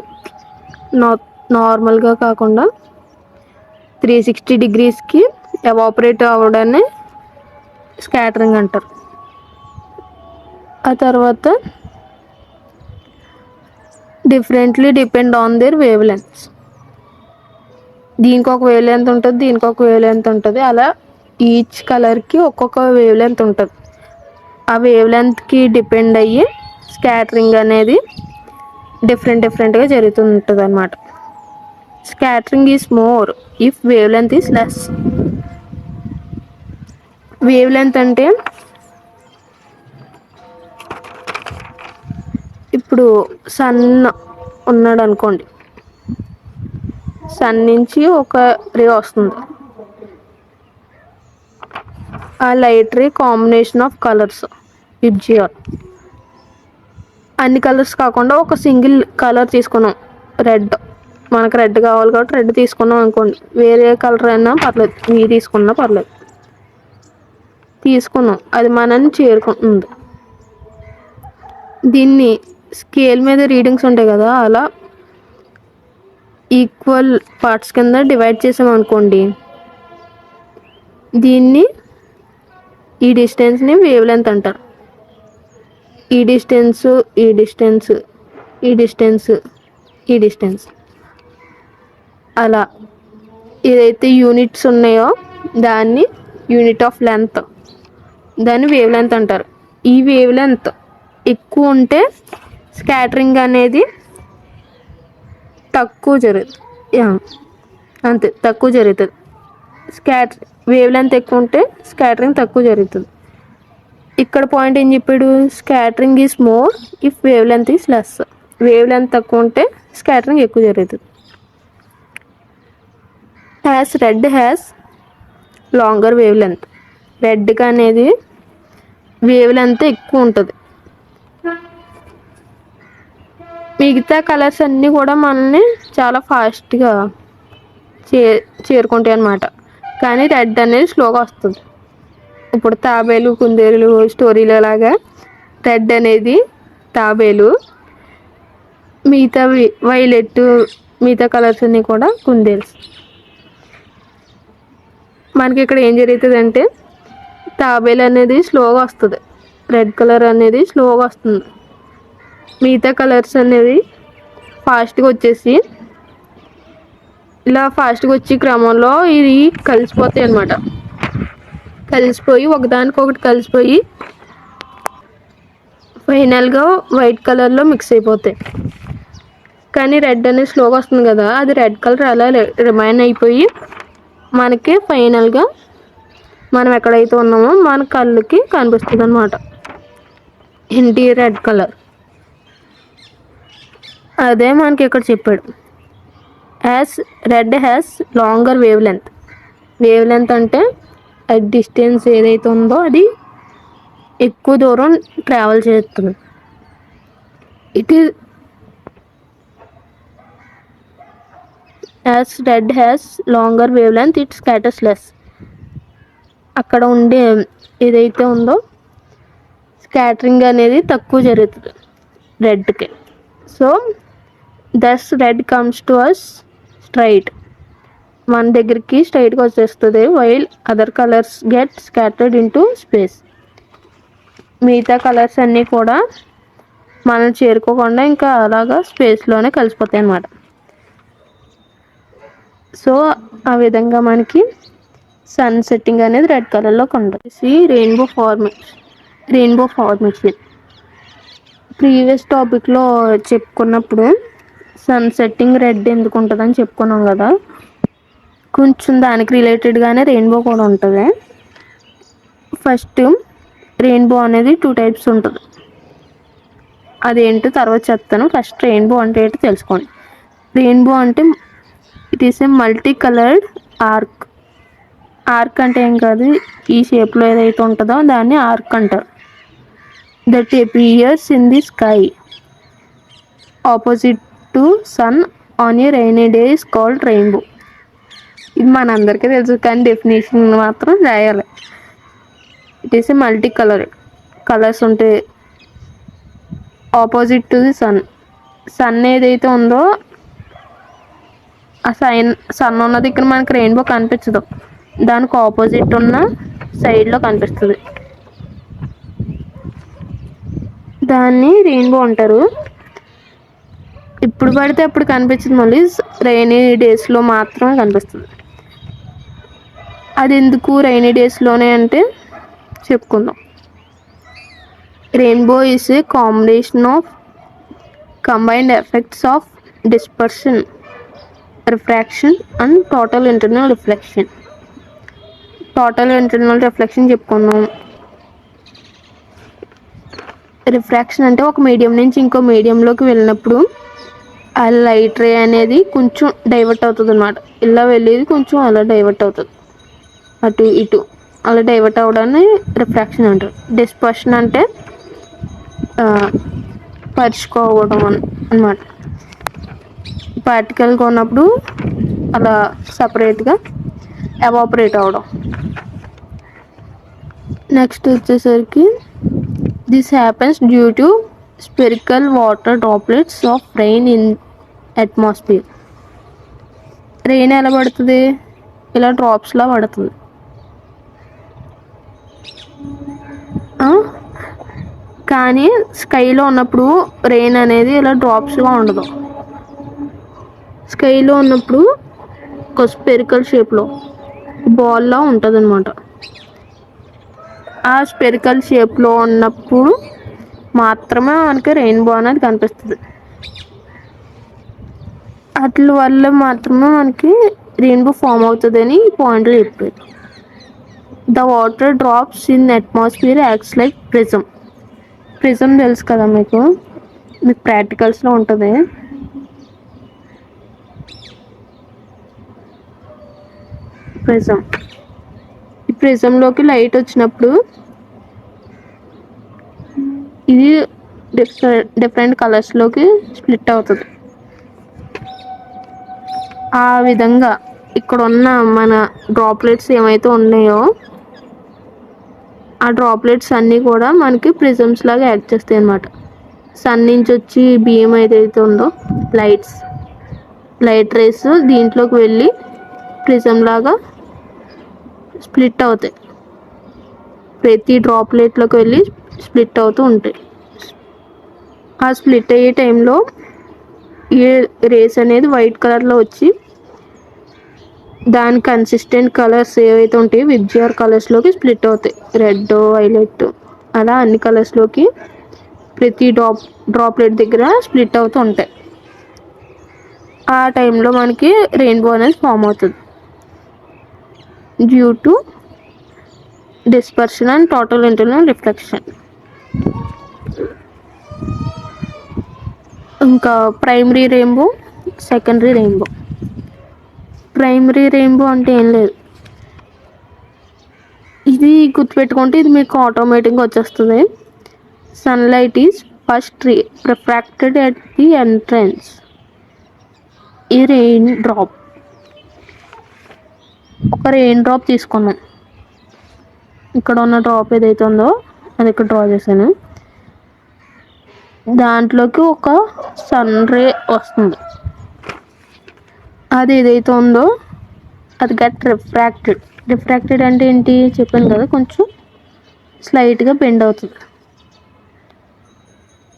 నార్మల్గా కాకుండా 360 డిగ్రీస్కి ఎవాపరేట్ అవ్వడాన్ని స్కాటరింగ్ అంటారు. ఆ తర్వాత differently depend on their wave lengths. దీనికి ఒక వేవ్ లెంత్ ఉంటుంది, దీనికి ఒక వేవ్ లెంత్ ఉంటుంది. అలా ఈచ్ కలర్కి ఒక్కొక్క వేవ్ లెంత్ ఉంటుంది. ఆ వేవ్ లెంత్కి డిపెండ్ అయ్యి స్కాటరింగ్ అనేది డిఫరెంట్గా జరుగుతుంటుంది అన్నమాట. Scattering is more if wavelength is less. Wavelength అంటే ఇప్పుడు సన్ ఉన్నాడు అనుకోండి, సన్ నుంచి ఒక రే వస్తుంది, ఆ light ray combination of colours VIBGYOR. అన్ని కలర్స్ కాకుండా ఒక సింగిల్ కలర్ తీసుకున్నాం, రెడ్. మనకు రెడ్ కావాలి కాబట్టి రెడ్ తీసుకున్నాం అనుకోండి, వేరే కలర్ అయినా పర్లేదు, ఇవి తీసుకున్నా పర్లేదు, తీసుకున్నాం, అది మనల్ని చేరుకుంటుంది. దీన్ని స్కేల్ మీద రీడింగ్స్ ఉంటాయి కదా, అలా ఈక్వల్ పార్ట్స్ కింద డివైడ్ చేసామనుకోండి, ఈ డిస్టెన్స్ని వేవ్ లెంత్ అంటారు. ఈ డిస్టెన్స్ అలా ఏదైతే యూనిట్స్ ఉన్నాయో దాన్ని యూనిట్ ఆఫ్ లెంత్, దాన్ని వేవ్ లెంత్ అంటారు. ఈ వేవ్ లెంత్ ఎక్కువ ఉంటే స్కాటరింగ్ అనేది తక్కువ జరుగుతుంది. అంతే, తక్కువ జరుగుతుంది. వేవ్ లెంత్ ఎక్కువ ఉంటే స్కాటరింగ్ తక్కువ జరుగుతుంది. ఇక్కడ పాయింట్ ఏం చెప్పాడు, scattering is more if wavelength is less. Wavelength తక్కువ ఉంటే స్కాటరింగ్ ఎక్కువ జరుగుతుంది. As red has longer wavelength, రెడ్కి అనేది వేవ్ లెంత్ ఎక్కువ ఉంటుంది. మిగతా కలర్స్ అన్నీ కూడా మనల్ని చాలా ఫాస్ట్గా చేరుకుంటాయి అన్నమాట. కానీ రెడ్ అనేది స్లోగా వస్తుంది. ఇప్పుడు తాబేలు, కుందేలు స్టోరీలో లాగా రెడ్ అనేది తాబేలు, మిగతా వైలెట్, మిగతా కలర్స్ అన్నీ కూడా కుందేల్స్. మనకి ఇక్కడ ఏం జరుగుతుంది అంటే తాబేలు అనేది స్లోగా వస్తుంది, రెడ్ కలర్ అనేది స్లోగా వస్తుంది. మిగతా కలర్స్ అనేవి ఫాస్ట్గా వచ్చేసి ఇలా ఫాస్ట్గా వచ్చే క్రమంలో ఇది కలిసిపోతాయి అన్నమాట. కలిసిపోయి ఒకదానికొకటి కలిసిపోయి ఫైనల్గా వైట్ కలర్లో మిక్స్ అయిపోతాయి. కానీ రెడ్ అనేది స్లోగా వస్తుంది కదా, అది రెడ్ కలర్ అలా రిమైన్ అయిపోయి మనకి ఫైనల్గా మనం ఎక్కడైతే ఉన్నామో మన కళ్ళకి కనిపిస్తుంది అన్నమాట, ఇంటి రెడ్ కలర్. అదే మనకి ఇక్కడ చెప్పాడు. As red has longer wavelength. Wavelength అంటే డిస్టెన్స్ ఏదైతే ఉందో అది ఎక్కువ దూరం ట్రావెల్ చేస్తుంది. It is as red has longer wavelength it scatters less. అక్కడ ఉండే ఏదైతే ఉందో స్కాటరింగ్ అనేది తక్కువ జరుగుతుంది రెడ్కి. So thus red comes to us straight, మన దగ్గరికి స్ట్రైట్గా వచ్చేస్తుంది. While other colours get scattered into space. మిగతా కలర్స్ అన్నీ కూడా మనం చేరుకోకుండా ఇంకా అలాగా స్పేస్లోనే కలిసిపోతాయి అన్నమాట. సో ఆ విధంగా మనకి సన్ సెట్టింగ్ అనేది రెడ్ కలర్లో కనిపిస్తుంది. రెయిన్బో ఫార్మేషన్ ప్రీవియస్ టాపిక్లో చెప్పుకున్నప్పుడు సన్ సెట్టింగ్ రెడ్ ఎందుకు ఉంటుందని చెప్పుకున్నాం కదా, కొంచెం దానికి రిలేటెడ్గానే రెయిన్బో కూడా ఉంటుంది. ఫస్ట్ రెయిన్బో అనేది 2 టైప్స్ ఉంటుంది, అదేంటో తర్వాత చెప్తాను. ఫస్ట్ రెయిన్బో అంటే ఏంటో తెలుసుకోండి. రెయిన్బో అంటే it is a multi coloured arc. Arc అంటే ఏం కాదు, ఈ షేప్లో ఏదైతే ఉంటుందో దాన్ని ఆర్క్ అంటారు. That appears in the sky opposite to sun on a rainy day is called rainbow. ఇది మనందరికీ తెలుసు కానీ డెఫినేషన్ మాత్రం రాయాలి. It is a multi colours ఉంటాయి opposite to the sun. Sun ఏదైతే ఉందో ఆ సన్ ఉన్న దగ్గర మనకి రెయిన్బో కనిపించదు, దానికి ఆపోజిట్ ఉన్న సైడ్లో కనిపిస్తుంది, దాన్ని రెయిన్బో అంటారు. ఇప్పుడు పడితే అప్పుడు కనిపించదు, మళ్ళీ రైనీ డేస్లో మాత్రమే కనిపిస్తుంది. అది ఎందుకు రైనీ డేస్లోనే అంటే చెప్పుకుందాం. Rainbow is a combination of combined effects of dispersion, refraction and total internal reflection. Total internal reflection చెప్పుకున్నాం. రిఫ్రాక్షన్ అంటే ఒక మీడియం నుంచి ఇంకో మీడియంలోకి వెళ్ళినప్పుడు ఆ లైట్ రే అనేది కొంచెం డైవర్ట్ అవుతుంది అన్నమాట. ఇలా వెళ్ళేది కొంచెం అలా డైవర్ట్ అవుతుంది, అటు ఇటు అలా డైవర్ట్ అవ్వడాన్ని రిఫ్రాక్షన్ అంటారు. డిస్పర్షన్ అంటే పరుచుకోవడం అన్నమాట. పార్టికల్గా ఉన్నప్పుడు అలా సపరేట్గా ఎవాపరేట్ అవ్వడం. నెక్స్ట్ వచ్చేసరికి this happens due to spherical water droplets of rain in atmosphere. Rain ఎలా పడుతుంది, ఇలా డ్రాప్స్లా పడుతుంది. కానీ స్కైలో ఉన్నప్పుడు రెయిన్ అనేది ఇలా డ్రాప్స్గా ఉండదు. స్కైలో ఉన్నప్పుడు ఒక స్పెరికల్ షేప్లో బాల్లా ఉంటుంది అన్నమాట. ఆ స్పెరికల్ షేప్లో ఉన్నప్పుడు మాత్రమే మనకి రెయిన్బో అనేది కనిపిస్తుంది. అట్ల వల్ల మాత్రమే మనకి రెయిన్బో ఫామ్ అవుతుందని ఈ పాయింట్లో చెప్పారు. The water drops in atmosphere acts like prism. Prism తెలుసు కదా మీకు ప్రాక్టికల్స్లో ఉంటుంది. ప్రిజం, ఈ ప్రిజంలోకి లైట్ వచ్చినప్పుడు ఇది డిఫరెంట్ కలర్స్లోకి స్ప్లిట్ అవుతుంది. ఆ విధంగా ఇక్కడ ఉన్న మన డ్రాప్లెట్స్ ఏమైతే ఉన్నాయో ఆ డ్రాప్లెట్స్ అన్నీ కూడా మనకి ప్రిజమ్స్ లాగా యాక్ట్ చేస్తాయి అన్నమాట. సన్ నుంచి వచ్చి బీమ్ ఏదైతే ఉందో లైట్ రేస్ దీంట్లోకి వెళ్ళి ప్రిజం లాగా స్ప్లిట్ అవుతాయి. ప్రతి డ్రాప్లెట్లోకి వెళ్ళి స్ప్లిట్ అవుతూ ఉంటాయి. ఆ స్ప్లిట్ అయ్యే టైంలో ఈ రేస్ అనేది వైట్ కలర్లో వచ్చి దాని కన్సిస్టెంట్ కలర్స్ ఏవైతే ఉంటాయో విబ్జిఆర్ కలర్స్లోకి స్ప్లిట్ అవుతాయి. రెడ్, వైలెట్ అలా అన్ని కలర్స్లోకి ప్రతి డ్రాప్లెట్ దగ్గర స్ప్లిట్ అవుతూ ఉంటాయి. ఆ టైంలో మనకి రెయిన్బో అనేది ఫామ్ అవుతుంది. Due to dispersion and total internal reflection. ఇంకా primary rainbow, secondary rainbow. Primary rainbow అంటే ఏం లేదు, ఇది గుర్తుపెట్టుకుంటే ఇది మీకు ఆటోమేటిక్గా వచ్చేస్తుంది. Sunlight is first refracted at the entrance. ఈ రెయిన్ డ్రాప్, ఒక రెయిన్ డ్రాప్ తీసుకున్నాం. ఇక్కడ ఉన్న డ్రాప్ ఏదైతే ఉందో అది ఇక్కడ డ్రా చేశాను. దాంట్లోకి ఒక సన్ రే వస్తుంది. అది ఏదైతే ఉందో అది గెట్ రిఫ్రాక్టెడ్. రిఫ్రాక్టెడ్ అంటే ఏంటి చెప్పాను కదా, కొంచెం స్లైట్గా బెండ్ అవుతుంది.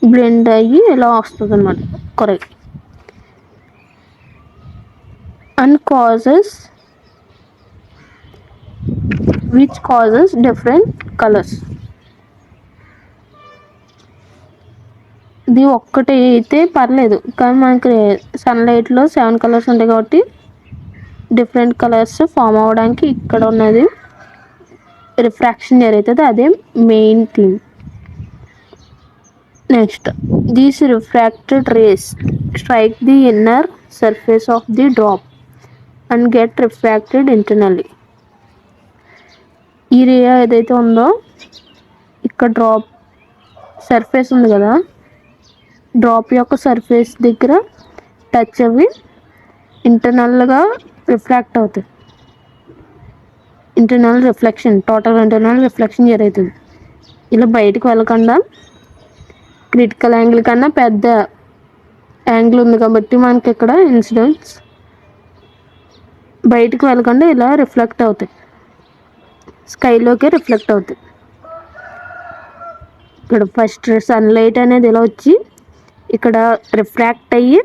బ్లెండ్ అయ్యి ఇలా వస్తుంది అన్నమాట correct. And causes different colors. ఇది ఒక్కటి అయితే పర్లేదు, కానీ మనకి సన్లైట్లో 7 కలర్స్ ఉంటాయి కాబట్టి డిఫరెంట్ కలర్స్ ఫామ్ అవ్వడానికి ఇక్కడ ఉన్నది రిఫ్రాక్షన్ జరుగుతుంది, అదే main theme. Next, these refracted rays strike the inner surface of the drop and get refracted internally. ఈ రే ఏదైతే ఉందో ఇక్కడ డ్రాప్ సర్ఫేస్ ఉంది కదా, డ్రాప్ యొక్క సర్ఫేస్ దగ్గర టచ్ అవి ఇంటర్నల్గా రిఫ్రాక్ట్ అవుతాయి. Internal reflection, total internal reflection జరుగుతుంది. ఇలా బయటకు వెళ్ళకుండా క్రిటికల్ యాంగిల్ కన్నా పెద్ద యాంగిల్ ఉంది కాబట్టి మనకి ఇక్కడ ఇన్సిడెంట్స్ బయటకు వెళ్ళకుండా ఇలా రిఫ్లెక్ట్ అవుతాయి, స్కైలోకి రిఫ్లెక్ట్ అవుతాయి. ఇక్కడ ఫస్ట్ సన్లైట్ అనేది ఇలా వచ్చి ఇక్కడ రిఫ్రాక్ట్ అయ్యి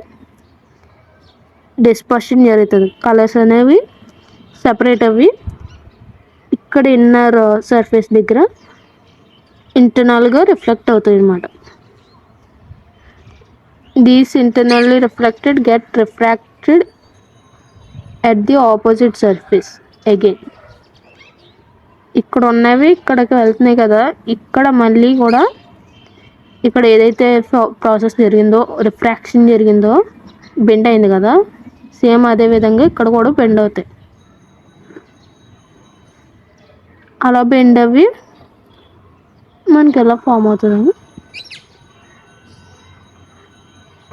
డిస్పర్షన్ జరుగుతుంది. కలర్స్ అనేవి సపరేట్ అవి ఇక్కడ ఇన్నర్ సర్ఫేస్ దగ్గర ఇంటర్నల్గా రిఫ్లెక్ట్ అవుతాయి అన్నమాట. These internally reflected get refracted at the opposite surface again. ఇక్కడ ఉన్నవి ఇక్కడికి వెళ్తున్నాయి కదా, ఇక్కడ మళ్ళీ కూడా ఇక్కడ ఏదైతే ప్రాసెస్ జరిగిందో రిఫ్రాక్షన్ జరిగిందో బెండ్ అయింది కదా, సేమ్ అదే విధంగా ఇక్కడ కూడా బెండ్ అవుతాయి. అలా బెండ్ అవి మనకి ఎలా ఫామ్ అవుతుంది,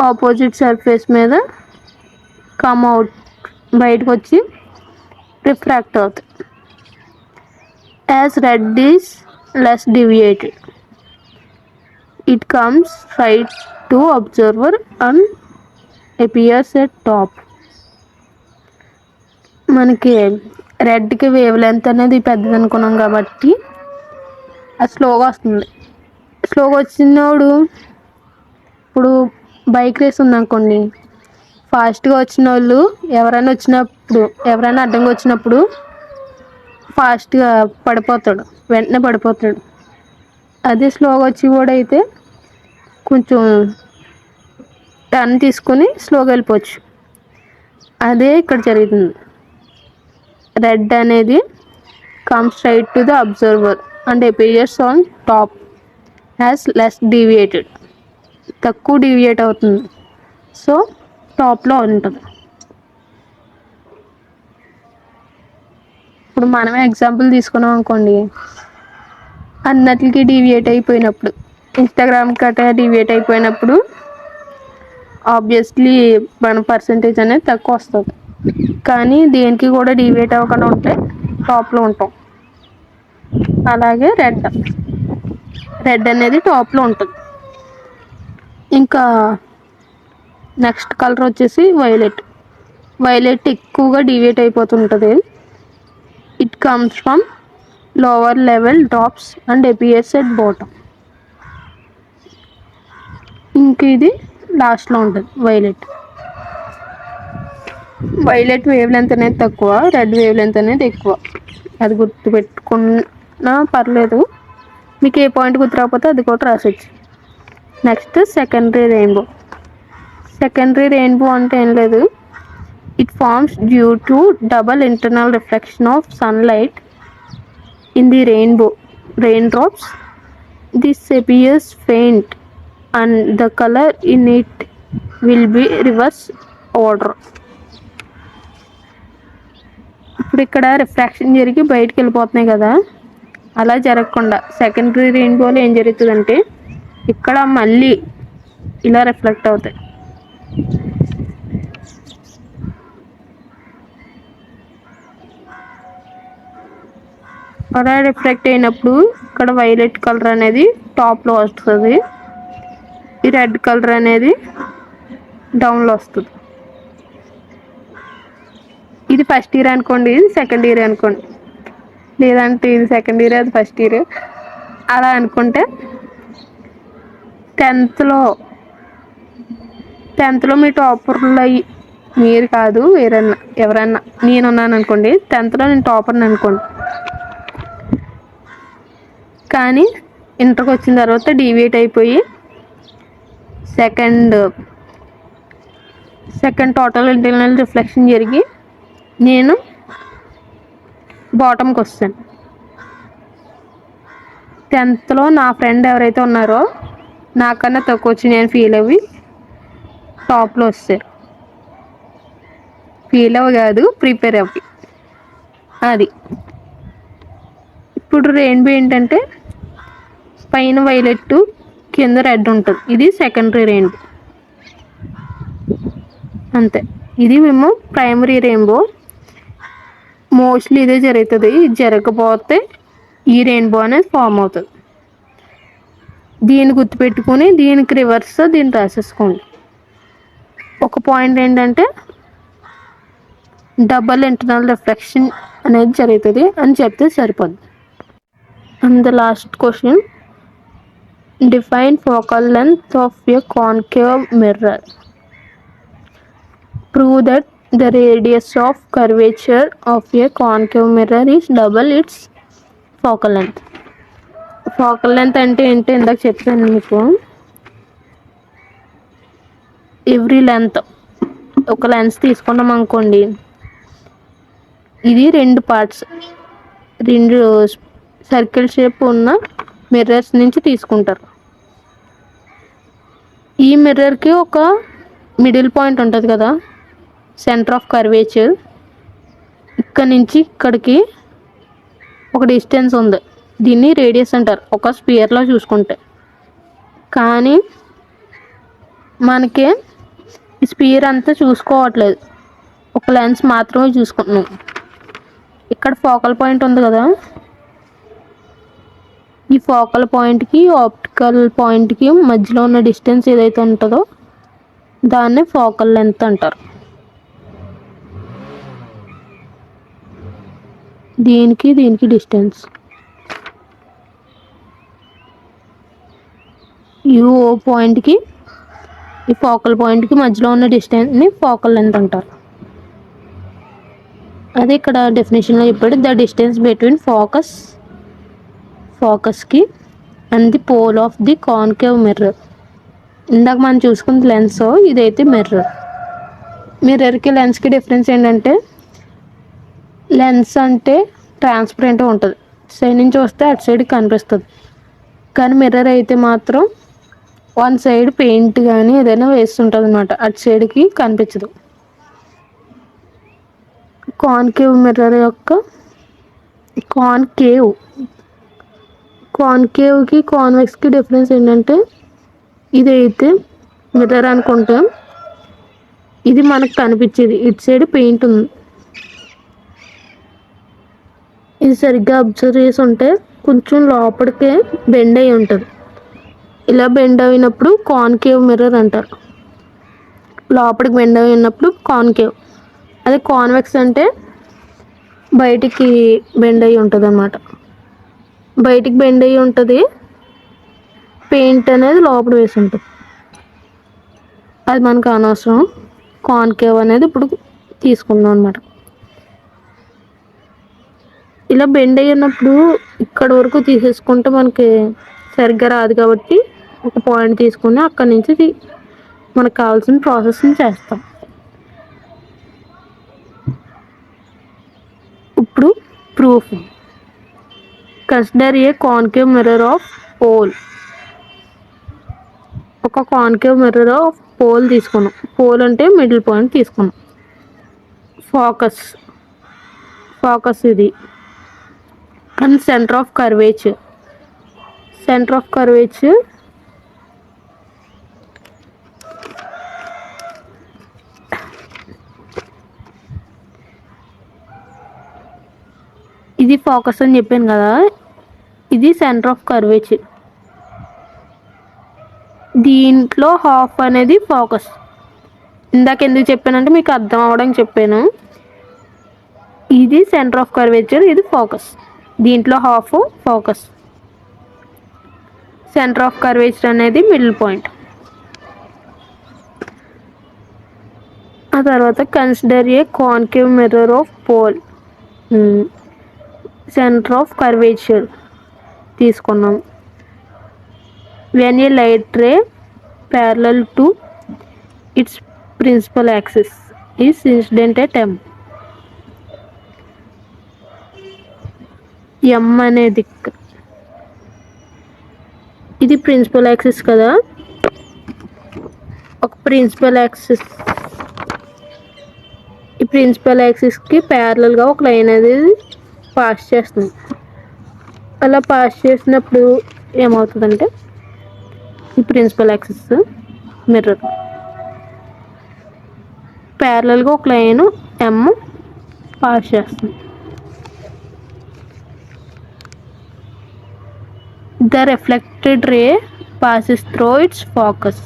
ఆపోజిట్ సర్ఫేస్ మీద కమ్ అవుట్ బయటకు వచ్చి రిఫ్రాక్ట్ అవుతాయి. As red is less deviated it comes right to observer and appears at top. మనకి రెడ్కి వేవ్ లెంత్ అనేది పెద్దది అనుకున్నాం కాబట్టి అది స్లోగా వస్తుంది. స్లోగా వచ్చినప్పుడు ఇప్పుడు బైక్ రేస్ ఉందనుకోండి, ఫాస్ట్గా వచ్చిన వాళ్ళు ఎవరైనా అడ్డంగా వచ్చినప్పుడు ఫాస్ట్గా పడిపోతాడు వెంటనే పడిపోతాడు. అదే స్లోగా వచ్చేవాడైతే కొంచెం టర్న్ తీసుకుని స్లోగా వెళ్ళిపోవచ్చు. అదే ఇక్కడ జరుగుతుంది. రెడ్ అనేది comes straight to the observer and appears on top has less deviated. తక్కువ డీవియేట్ అవుతుంది, సో టాప్లో ఉంటుంది. ఇప్పుడు మనమే ఎగ్జాంపుల్ తీసుకున్నాం అనుకోండి, అన్నిటికీ డీవియేట్ అయిపోయినప్పుడు, ఇన్స్టాగ్రామ్ కట్ట డీవియేట్ అయిపోయినప్పుడు ఆబ్వియస్లీ మన పర్సంటేజ్ అనేది తక్కువ వస్తుంది. కానీ దేనికి కూడా డీవియేట్ అవ్వకుండా ఉంటే టాప్లో ఉంటాం. అలాగే రెడ్ అనేది టాప్లో ఉంటుంది. ఇంకా నెక్స్ట్ కలర్ వచ్చేసి వైలెట్ ఎక్కువగా డీవియేట్ అయిపోతుంటుంది. It comes from lower level drops and appears at bottom. ఇంక ఇది లాస్ట్లో ఉంటుంది వైలెట్ వేవ్ లెంత్ అనేది తక్కువ, రెడ్ వేవ్ లెంత్ అనేది ఎక్కువ. అది గుర్తుపెట్టుకున్నా పర్లేదు, మీకు ఏ పాయింట్ గుర్తు రాకపోతే అది కూడా రాసొచ్చు. నెక్స్ట్ సెకండరీ రెయిన్బో అంటే ఏం లేదు, it forms due to double internal reflection of sunlight in the rain drops. This appears faint and the color in it will be reverse order. ఇప్పుడు ఇక్కడ రిఫ్రాక్షన్ జరిగి బయటికి వెళ్ళిపోతున్నాయి కదా, అలా జరగకుండా సెకండరీ రెయిన్బోలో ఏం జరుగుతుందంటే ఇక్కడ మళ్ళీ ఇలా రిఫ్లెక్ట్ అవుతాయి. అలా రిఫ్లెక్ట్ అయినప్పుడు ఇక్కడ వైలెట్ కలర్ అనేది టాప్లో వస్తుంది, ఈ రెడ్ కలర్ అనేది డౌన్లో వస్తుంది. ఇది ఫస్ట్ ఇయర్ అనుకోండి, ఇది సెకండ్ ఇయర్ అనుకోండి, లేదంటే ఇది సెకండ్ ఇయర్ అది ఫస్ట్ ఇయర్ అలా అనుకుంటే 10th మీ టాపర్లో మీరు కాదు ఎవరన్నా నేనున్నాను అనుకోండి, 10th నేను టాపర్ని అనుకోండి. కానీ ఇంటర్కి వచ్చిన తర్వాత డీవియేట్ అయిపోయి సెకండ్ టోటల్ ఇంటర్నల్ రిఫ్లెక్షన్ జరిగి నేను బాటమ్కి వస్తాను. 10th నా ఫ్రెండ్ ఎవరైతే ఉన్నారో నాకన్నా తక్కువ వచ్చి నేను ఫీల్ అవ్వి టాప్లో వస్తారు. ఫీల్ అవ్వ కాదు, ప్రిపేర్ అవ్వి. అది ఇప్పుడు రెయిన్బో ఏంటంటే పైన వైలెట్ కింద రెడ్ ఉంటుంది, ఇది సెకండరీ రెయిన్బో అంతే. ఇది మేము ప్రైమరీ రెయిన్బో. మోస్ట్లీ ఇదే జరుగుతుంది, ఇది జరగకపోతే ఈ రెయిన్బో అనేది ఫామ్ అవుతుంది. దీన్ని గుర్తుపెట్టుకుని దీనికి రివర్స్ దీన్ని రాసేసుకోండి. ఒక పాయింట్ ఏంటంటే డబల్ ఇంటర్నల్ రిఫ్లెక్షన్ అనేది జరుగుతుంది అని చెప్తే సరిపోద్ది. And the last question, define focal length of a concave mirror. Prove that the radius of curvature of a concave mirror is double its focal length. Focal length అంటే ఏంటి ఇందాక చెప్పాను మీకు. ఎవ్రీ లెంత్ ఒక లెన్స్ తీసుకున్నాం అనుకోండి, ఇది 2 పార్ట్స్, 2 సర్కిల్ షేప్ ఉన్న మిర్రర్స్ నుంచి తీసుకుంటారు. ఈ మిర్రర్కి ఒక మిడిల్ పాయింట్ ఉంటుంది కదా, సెంటర్ ఆఫ్ కర్వేచర్. ఇక్కడ నుంచి ఇక్కడికి ఒక డిస్టెన్స్ ఉంది, దీన్ని రేడియస్ అంటారు ఒక స్పియర్లో చూసుకుంటే. కానీ మనకి ఈ స్పియర్ అంతా చూసుకోవట్లేదు, ఒక లెన్స్ మాత్రమే చూసుకుంటున్నాం. ఇక్కడ ఫోకల్ పాయింట్ ఉంది కదా, ఈ ఫోకల్ పాయింట్కి ఆప్టికల్ పాయింట్కి మధ్యలో ఉన్న డిస్టెన్స్ ఏదైతే ఉంటుందో దాన్ని ఫోకల్ లెంత్ అంటారు. దీనికి డిస్టెన్స్ యూఓ పాయింట్కి ఈ ఫోకల్ పాయింట్కి మధ్యలో ఉన్న డిస్టెన్స్ని ఫోకల్ లెంత్ అంటారు. అదే ఇక్కడ డెఫినేషన్లో చెప్పాడు, ద డిస్టెన్స్ బిట్వీన్ ఫోకస్ ఫోకస్కి and the pole of the concave mirror. ఇందాక మనం చూసుకున్న లెన్స్, ఇదైతే మిర్రర్. మిర్రర్కి లెన్స్కి డిఫరెన్స్ ఏంటంటే, లెన్స్ అంటే ట్రాన్స్పరెంట్గా ఉంటుంది, సైడ్ నుంచి వస్తే అటు సైడ్ కనిపిస్తుంది. కానీ మిర్రర్ అయితే మాత్రం వన్ సైడ్ పెయింట్ కానీ ఏదైనా వేస్తుంటుంది అనమాట, అటు సైడ్కి కనిపించదు. కాన్కేవ్ మిర్రర్ యొక్క కాన్కేవ్కి కాన్వెక్స్కి డిఫరెన్స్ ఏంటంటే, ఇదైతే మిర్రర్ అనుకుంటే ఇది మనకు కనిపించేది, ఇటు సైడ్ పెయింట్ ఉంది. ఇది సరిగ్గా అబ్జర్వ్ చేసి ఉంటే కొంచెం లోపలికే బెండ్ అయి ఉంటుంది. ఇలా బెండ్ అయినప్పుడు కాన్కేవ్ మిర్రర్ అంటారు. లోపలికి బెండ్ అయి ఉన్నప్పుడు కాన్కేవ్. అదే కాన్వెక్స్ అంటే బయటికి బెండ్ అయి ఉంటుంది అన్నమాట. బయటికి బెండ్ అయి ఉంటుంది, పెయింట్ అనేది లోపల వేసి ఉంటుంది. అది మనకు అనవసరం. కాన్కేవ్ అనేది ఇప్పుడు తీసుకుందాం అనమాట. ఇలా బెండ్ అయి ఉన్నప్పుడు ఇక్కడ వరకు తీసేసుకుంటే మనకి సరిగ్గా రాదు, కాబట్టి ఒక పాయింట్ తీసుకుని అక్కడి నుంచి మనకు కావాల్సిన ప్రాసెస్ని చేస్తాం. ఇప్పుడు proof. Consider a concave mirror of pole. ఒక కాన్కేవ్ మిర్రర్ ఆఫ్ పోల్ తీసుకున్నాం. పోల్ అంటే మిడిల్ పాయింట్ తీసుకున్నాం. ఫోకస్ ఇది. And center of curvature. ఇది ఫోకస్ అని చెప్పాను కదా, ఇది సెంటర్ ఆఫ్ కర్వేచర్. దీంట్లో హాఫ్ అనేది ఫోకస్. ఇందాక ఎందుకు చెప్పానంటే మీకు అర్థం అవ్వడానికి చెప్పాను. ఇది సెంటర్ ఆఫ్ కర్వేచర్, ఇది ఫోకస్. దీంట్లో half focus. Center of curvature అనేది మిడిల్ పాయింట్. ఆ తర్వాత consider a concave mirror of pole. Centre of curvature తీసుకున్నాం. When a light ray parallel to its principal axis is incident at M. M అనేది ఇది ప్రిన్సిపల్ యాక్సిస్ కదా. ఒక ప్రిన్సిపల్ యాక్సిస్, ఈ ప్రిన్సిపల్ యాక్సిస్కి ప్యారలల్గా ఒక లైన్ అనేది పాస్ చేస్తుంది. అలా పాస్ చేసినప్పుడు ఏమవుతుందంటే, ఈ ప్రిన్సిపల్ యాక్సిస్ మిర్రర్ ప్యారలల్గా ఒక లైన్ M పాస్ చేస్తుంది. The reflected ray passes through it's focus.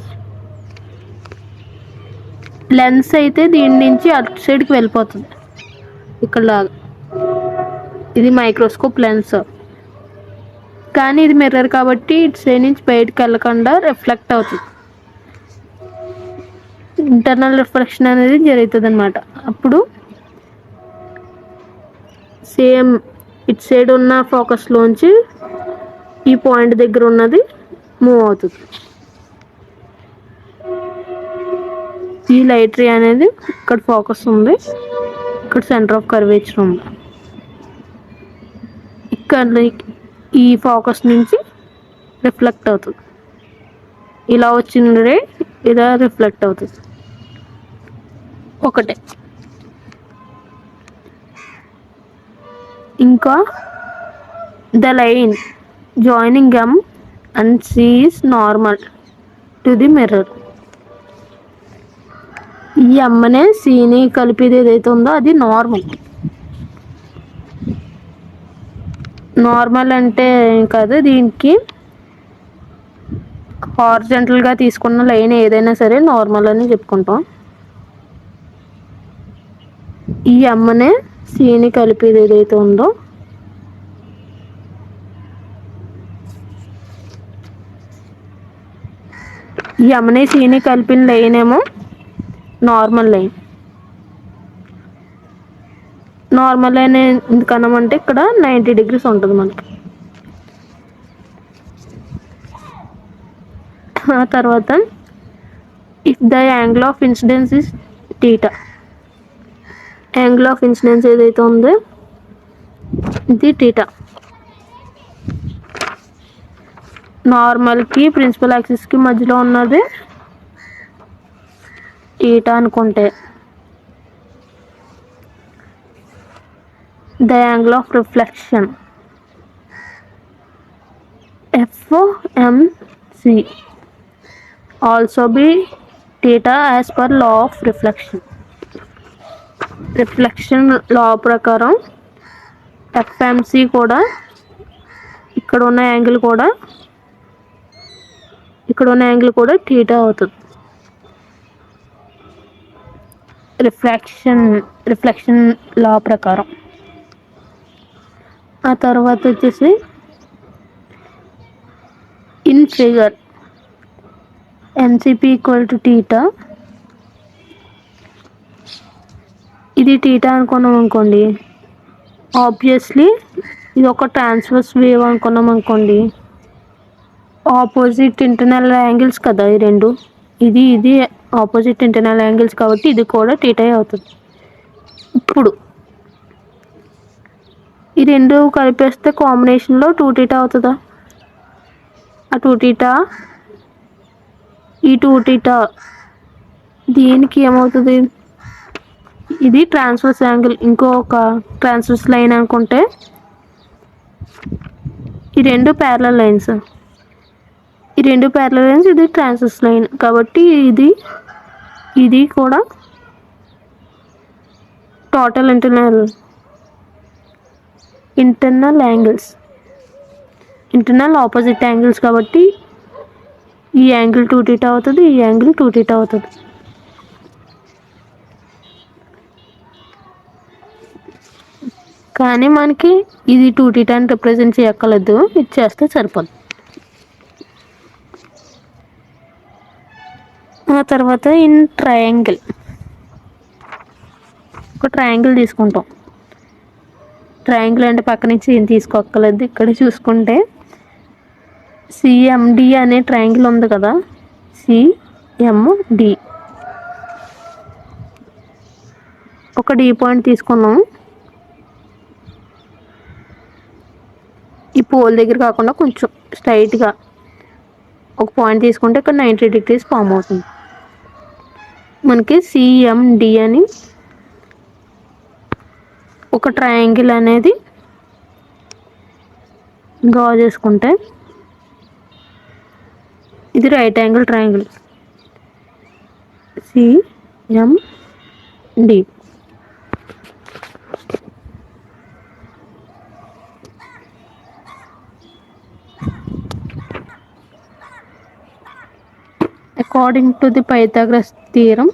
Lens అయితే దీని నుంచి అటు సైడ్కి వెళ్ళిపోతుంది, ఇక్కడలాగా. ఇది మైక్రోస్కోప్ లెన్స్, కానీ ఇది మిర్రర్ కాబట్టి ఇటు సైడ్ నుంచి బయటకు వెళ్ళకుండా రిఫ్లెక్ట్ అవుతుంది. ఇంటర్నల్ రిఫ్లెక్షన్ అనేది జరుగుతుంది అనమాట. అప్పుడు సేమ్ ఇటు సైడ్ ఉన్న ఫోకస్లోంచి ఈ పాయింట్ దగ్గర ఉన్నది మూవ్ అవుతుంది. ఈ లైట్ రే అనేది ఇక్కడ ఫోకస్ ఉంది, ఇక్కడ సెంటర్ ఆఫ్ కర్వేచర్ ఉంది. ఇక్కడ ఈ ఫోకస్ నుంచి రిఫ్లెక్ట్ అవుతుంది. ఇలా వచ్చిన రే ఇలా రిఫ్లెక్ట్ అవుతుంది. ఒకటే. ఇంకా the line joining M and C is normal to the mirror. ఈ ఎమ్నే సిని కలిపేది ఏదైతే ఉందో అది నార్మల్. నార్మల్ అంటే కాదు, దీనికి హారిజాంటల్గా తీసుకున్న లైన్ ఏదైనా సరే నార్మల్ అని చెప్పుకుంటాం. ఈ ఎమ్నే సిని కలిపేది ఏదైతే ఉందో ఈ ఎమ్ని సిని కలిపిన లైన్ ఏమో నార్మల్ లైన్. నార్మల్ లైన్ ఎందుకన్నామంటే ఇక్కడ 90 degrees ఉంటుంది మనకి. ఆ తర్వాత if the angle of incidence is theta, angle of incidence ఏదైతే ఉందో ఇది టీటా. నార్మల్కి ప్రిన్సిపల్ యాక్సిస్కి మధ్యలో ఉన్నది టీటా అనుకుంటే, the angle of reflection FOMC also be theta as per law of reflection. Reflection law ప్రకారం FMC కూడా ఇక్కడ ఉన్న యాంగిల్ కూడా టీటా అవుతుంది. రిఫ్లెక్షన్ లా ప్రకారం. ఆ తర్వాత వచ్చేసి in figure MCP equal to theta. ఇది టీటా అనుకున్నాం అనుకోండి, ఆబ్వియస్లీ ఇది ఒక ట్రాన్స్వర్స్ వేవ్ అనుకున్నాం అనుకోండి, ఆపోజిట్ ఇంటర్నల్ యాంగిల్స్ కదా ఈ రెండు, ఇది ఆపోజిట్ ఇంటర్నల్ యాంగిల్స్ కాబట్టి ఇది కూడా టీటా అవుతుంది. ఇప్పుడు ఈ రెండు కలిపేస్తే కాంబినేషన్లో 2θ అవుతుందా? ఆ 2θ ఈ 2θ దీనికి ఏమవుతుంది? ఇది ట్రాన్స్వర్స్ యాంగిల్, ఇంకొక ట్రాన్స్వర్స్ లైన్ అనుకుంటే ఈ రెండు ప్యారలల్ లైన్స్, ఇది ట్రాన్స్వర్స్ లైన్ కాబట్టి ఇది కూడా total internal angles, internal opposite angles కాబట్టి ఈ యాంగిల్ 2θ అవుతుంది, ఈ యాంగిల్ 2θ అవుతుంది. కానీ మనకి ఇది 2θ అని రిప్రజెంట్ చేయక్కర్లేదు, ఇది చేస్తే సరిపోదు. ఆ తర్వాత ఇన్ ట్రయాంగిల్, ఒక ట్రయాంగిల్ తీసుకుంటాం. ట్రయాంగిల్ అంటే పక్క నుంచి ఏం తీసుకోక్కర్లేదు, ఇక్కడ చూసుకుంటే CMD అనే ట్రయాంగిల్ ఉంది కదా, CMD. ఒక D పాయింట్ తీసుకున్నాం, ఈ పోల్ దగ్గర కాకుండా కొంచెం స్ట్రైట్గా ఒక పాయింట్ తీసుకుంటే ఇక్కడ 90 degrees ఫామ్ అవుతుంది. మనకి CMD అని ఒక ట్రయాంగిల్ అనేది డ్రా చేసుకుంటే ఇది right angle triangle CMD. According to the Pythagoras theorem,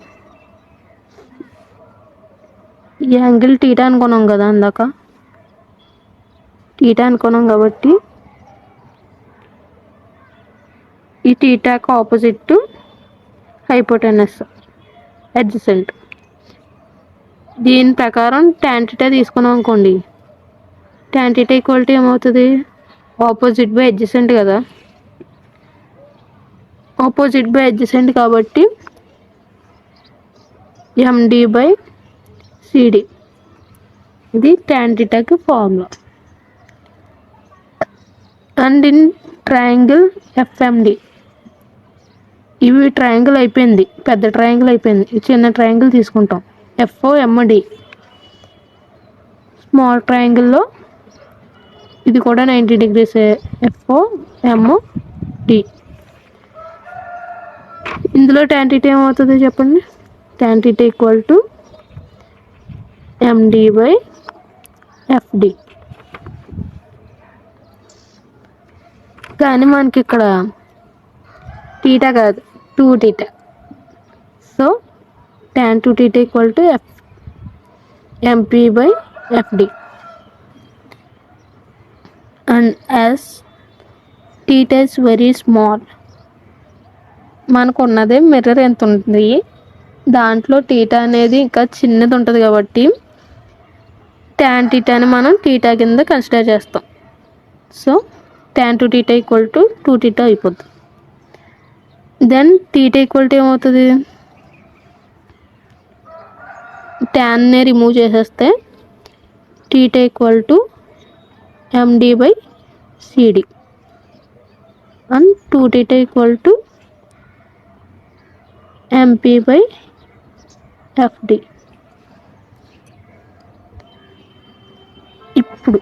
ఈ యాంగిల్ టీటా అనుకున్నాం కదా, అందాక టీటా అనుకున్నాం కాబట్టి ఈ టీటాకు ఆపోజిట్ హైపోటెనస్ అడ్జసెంట్. దీని ప్రకారం tan θ తీసుకున్నాం అనుకోండి, tan θ ఈక్వాలిటీ ఏమవుతుంది? ఆపోజిట్ బై అడ్జసెంట్ కదా, ఆపోజిట్ బై అడ్జసెంట్ కాబట్టి MD/CD, ఇది tan θకి formula. And in triangle FMD, ఇవి ట్రయాంగిల్ అయిపోయింది, పెద్ద ట్రయాంగిల్ అయిపోయింది, చిన్న ట్రయాంగిల్ తీసుకుంటాం FOMD. స్మాల్ ట్రయాంగిల్లో ఇది కూడా 90 degrees FOMD. ఇందులో tan θ ఏమవుతుంది చెప్పండి? tan θ equal to MD/FD. కానీ మనకి ఇక్కడ టీటా కాదు 2θ, so tan 2θ equal to MP/FD. And as theta is very small, మనకు ఉన్నదే మిర్రర్ ఎంత ఉంటుంది, దాంట్లో టీటా అనేది ఇంకా చిన్నది ఉంటుంది కాబట్టి tan θని మనం టీటా కింద కన్సిడర్ చేస్తాం. సో tan 2θ ఈక్వల్ టు 2θ అయిపోద్ది. దెన్ టీటా ఈక్వల్ టు ఏమవుతుంది, ట్యాన్ని రిమూవ్ చేసేస్తే theta equal to MD by CD and 2θ equal to MP by FD. ఇప్పుడు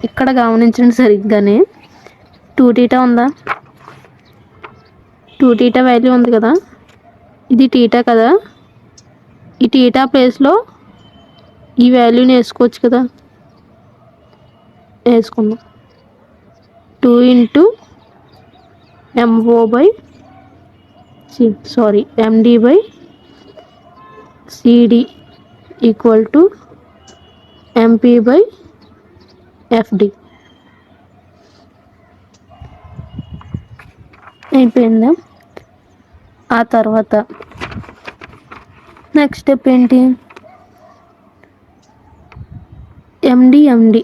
ఇక్కడ గమనించండి సరిగ్గానే 2θ ఉందా, 2θ వాల్యూ ఉంది కదా, ఇది టీటా కదా, ఈ టీటా ప్లేస్లో ఈ వాల్యూని వేసుకోవచ్చు కదా, వేసుకుందాం. 2 into MD by CD equal to MP by FD. అయిపోయిందా? ఆ తర్వాత నెక్స్ట్ స్టెప్ ఏంటి, ఎండి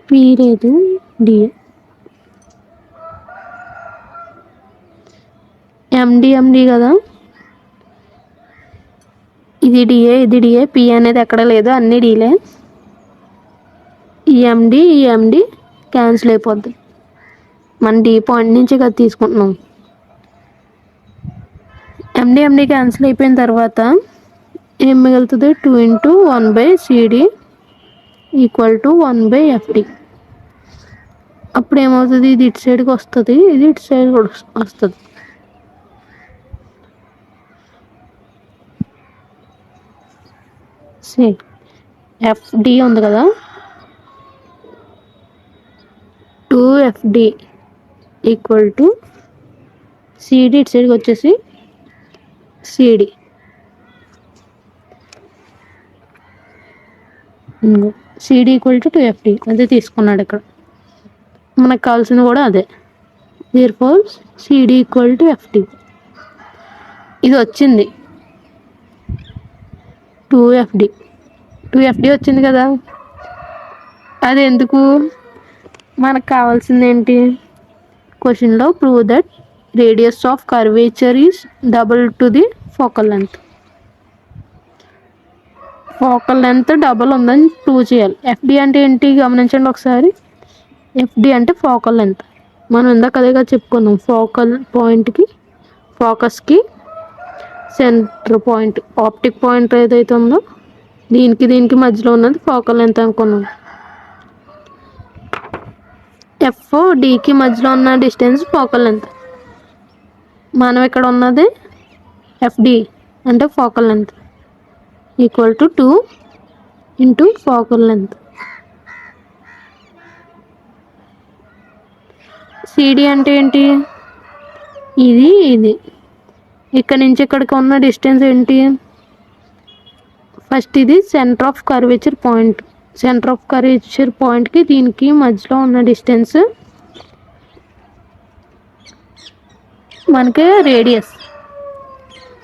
పి లేదు డిఏ, ఎండి కదా, ఇది డిఏ పి అనేది ఎక్కడ లేదు, అన్ని డీలే. ఈ ఎండి క్యాన్సిల్ అయిపోద్ది, మన డి పాయింట్ నుంచి కదా తీసుకుంటున్నాం. ఎండి క్యాన్సిల్ అయిపోయిన తర్వాత ఏం మిగులుతుంది, 2 into 1 by CD equal to 1 by FD. అప్పుడు ఏమవుతుంది, ఇది ఇటు సైడ్కి వస్తుంది, ఇది ఇటు సైడ్ కూడా వస్తుంది. ఎఫ్డి ఉంది కదా, 2FD ఈక్వల్ టు సిడి, ఇటు సైడ్కి వచ్చేసి CD. CD equal to 2FD అదే తీసుకున్నాడు ఇక్కడ, మనకు కావాల్సింది కూడా అదే. Therefore CD equal to FD. ఇది వచ్చింది 2FD వచ్చింది కదా, అది ఎందుకు, మనకు కావాల్సింది ఏంటి, క్వశ్చన్లో prove that radius of curvature is double to the focal length. Focal length double ఉందని ప్రూవ్ చేయాలి. ఎఫ్డి అంటే ఏంటి గమనించండి ఒకసారి, ఎఫ్డి అంటే ఫోకల్ లెంత్. మనం ఇందాక అదేగా చెప్పుకున్నాం, ఫోకల్ పాయింట్కి ఫోకస్కి సెంటర్ పాయింట్, ఆప్టిక్ పాయింట్ ఏదైతే ఉందో దీనికి మధ్యలో ఉన్నది ఫోకల్ లెంత్ అనుకున్నాం. FDకి మధ్యలో ఉన్న డిస్టెన్స్ ఫోకల్ లెంత్. మనం ఇక్కడ ఉన్నది ఎఫ్డి అంటే focal length equal to 2 into focal length. CD అంటే ఏంటి, ఇది ఇక్కడ నుంచి ఇక్కడికి ఉన్న డిస్టెన్స్ ఏంటి, ఫస్ట్ ఇది center of curvature point, centre of curvature పాయింట్కి దీనికి మధ్యలో ఉన్న డిస్టెన్స్ మనకి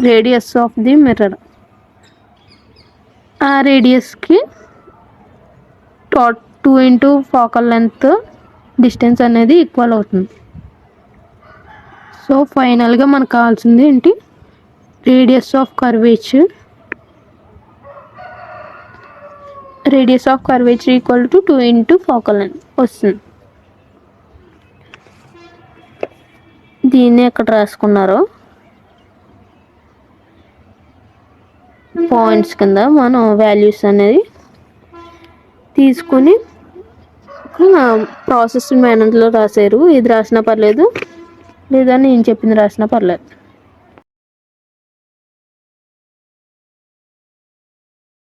రేడియస్ ఆఫ్ ది మిర్రర్. ఆ రేడియస్కి 2 ఇంటూ ఫోకల్ లెంత్ డిస్టెన్స్ అనేది ఈక్వల్ అవుతుంది. సో ఫైనల్గా మనకు కావాల్సింది ఏంటి, radius of curvature equal to 2 into focal length వస్తుంది. దీన్ని ఎక్కడ రాసుకున్నారో పాయింట్స్ కింద మనం వాల్యూస్ అనేది తీసుకొని ప్రాసెస్ మేనేజ్లో రాశారు. ఇది రాసినా పర్లేదు, లేదా నేను చెప్పింది రాసినా పర్లేదు.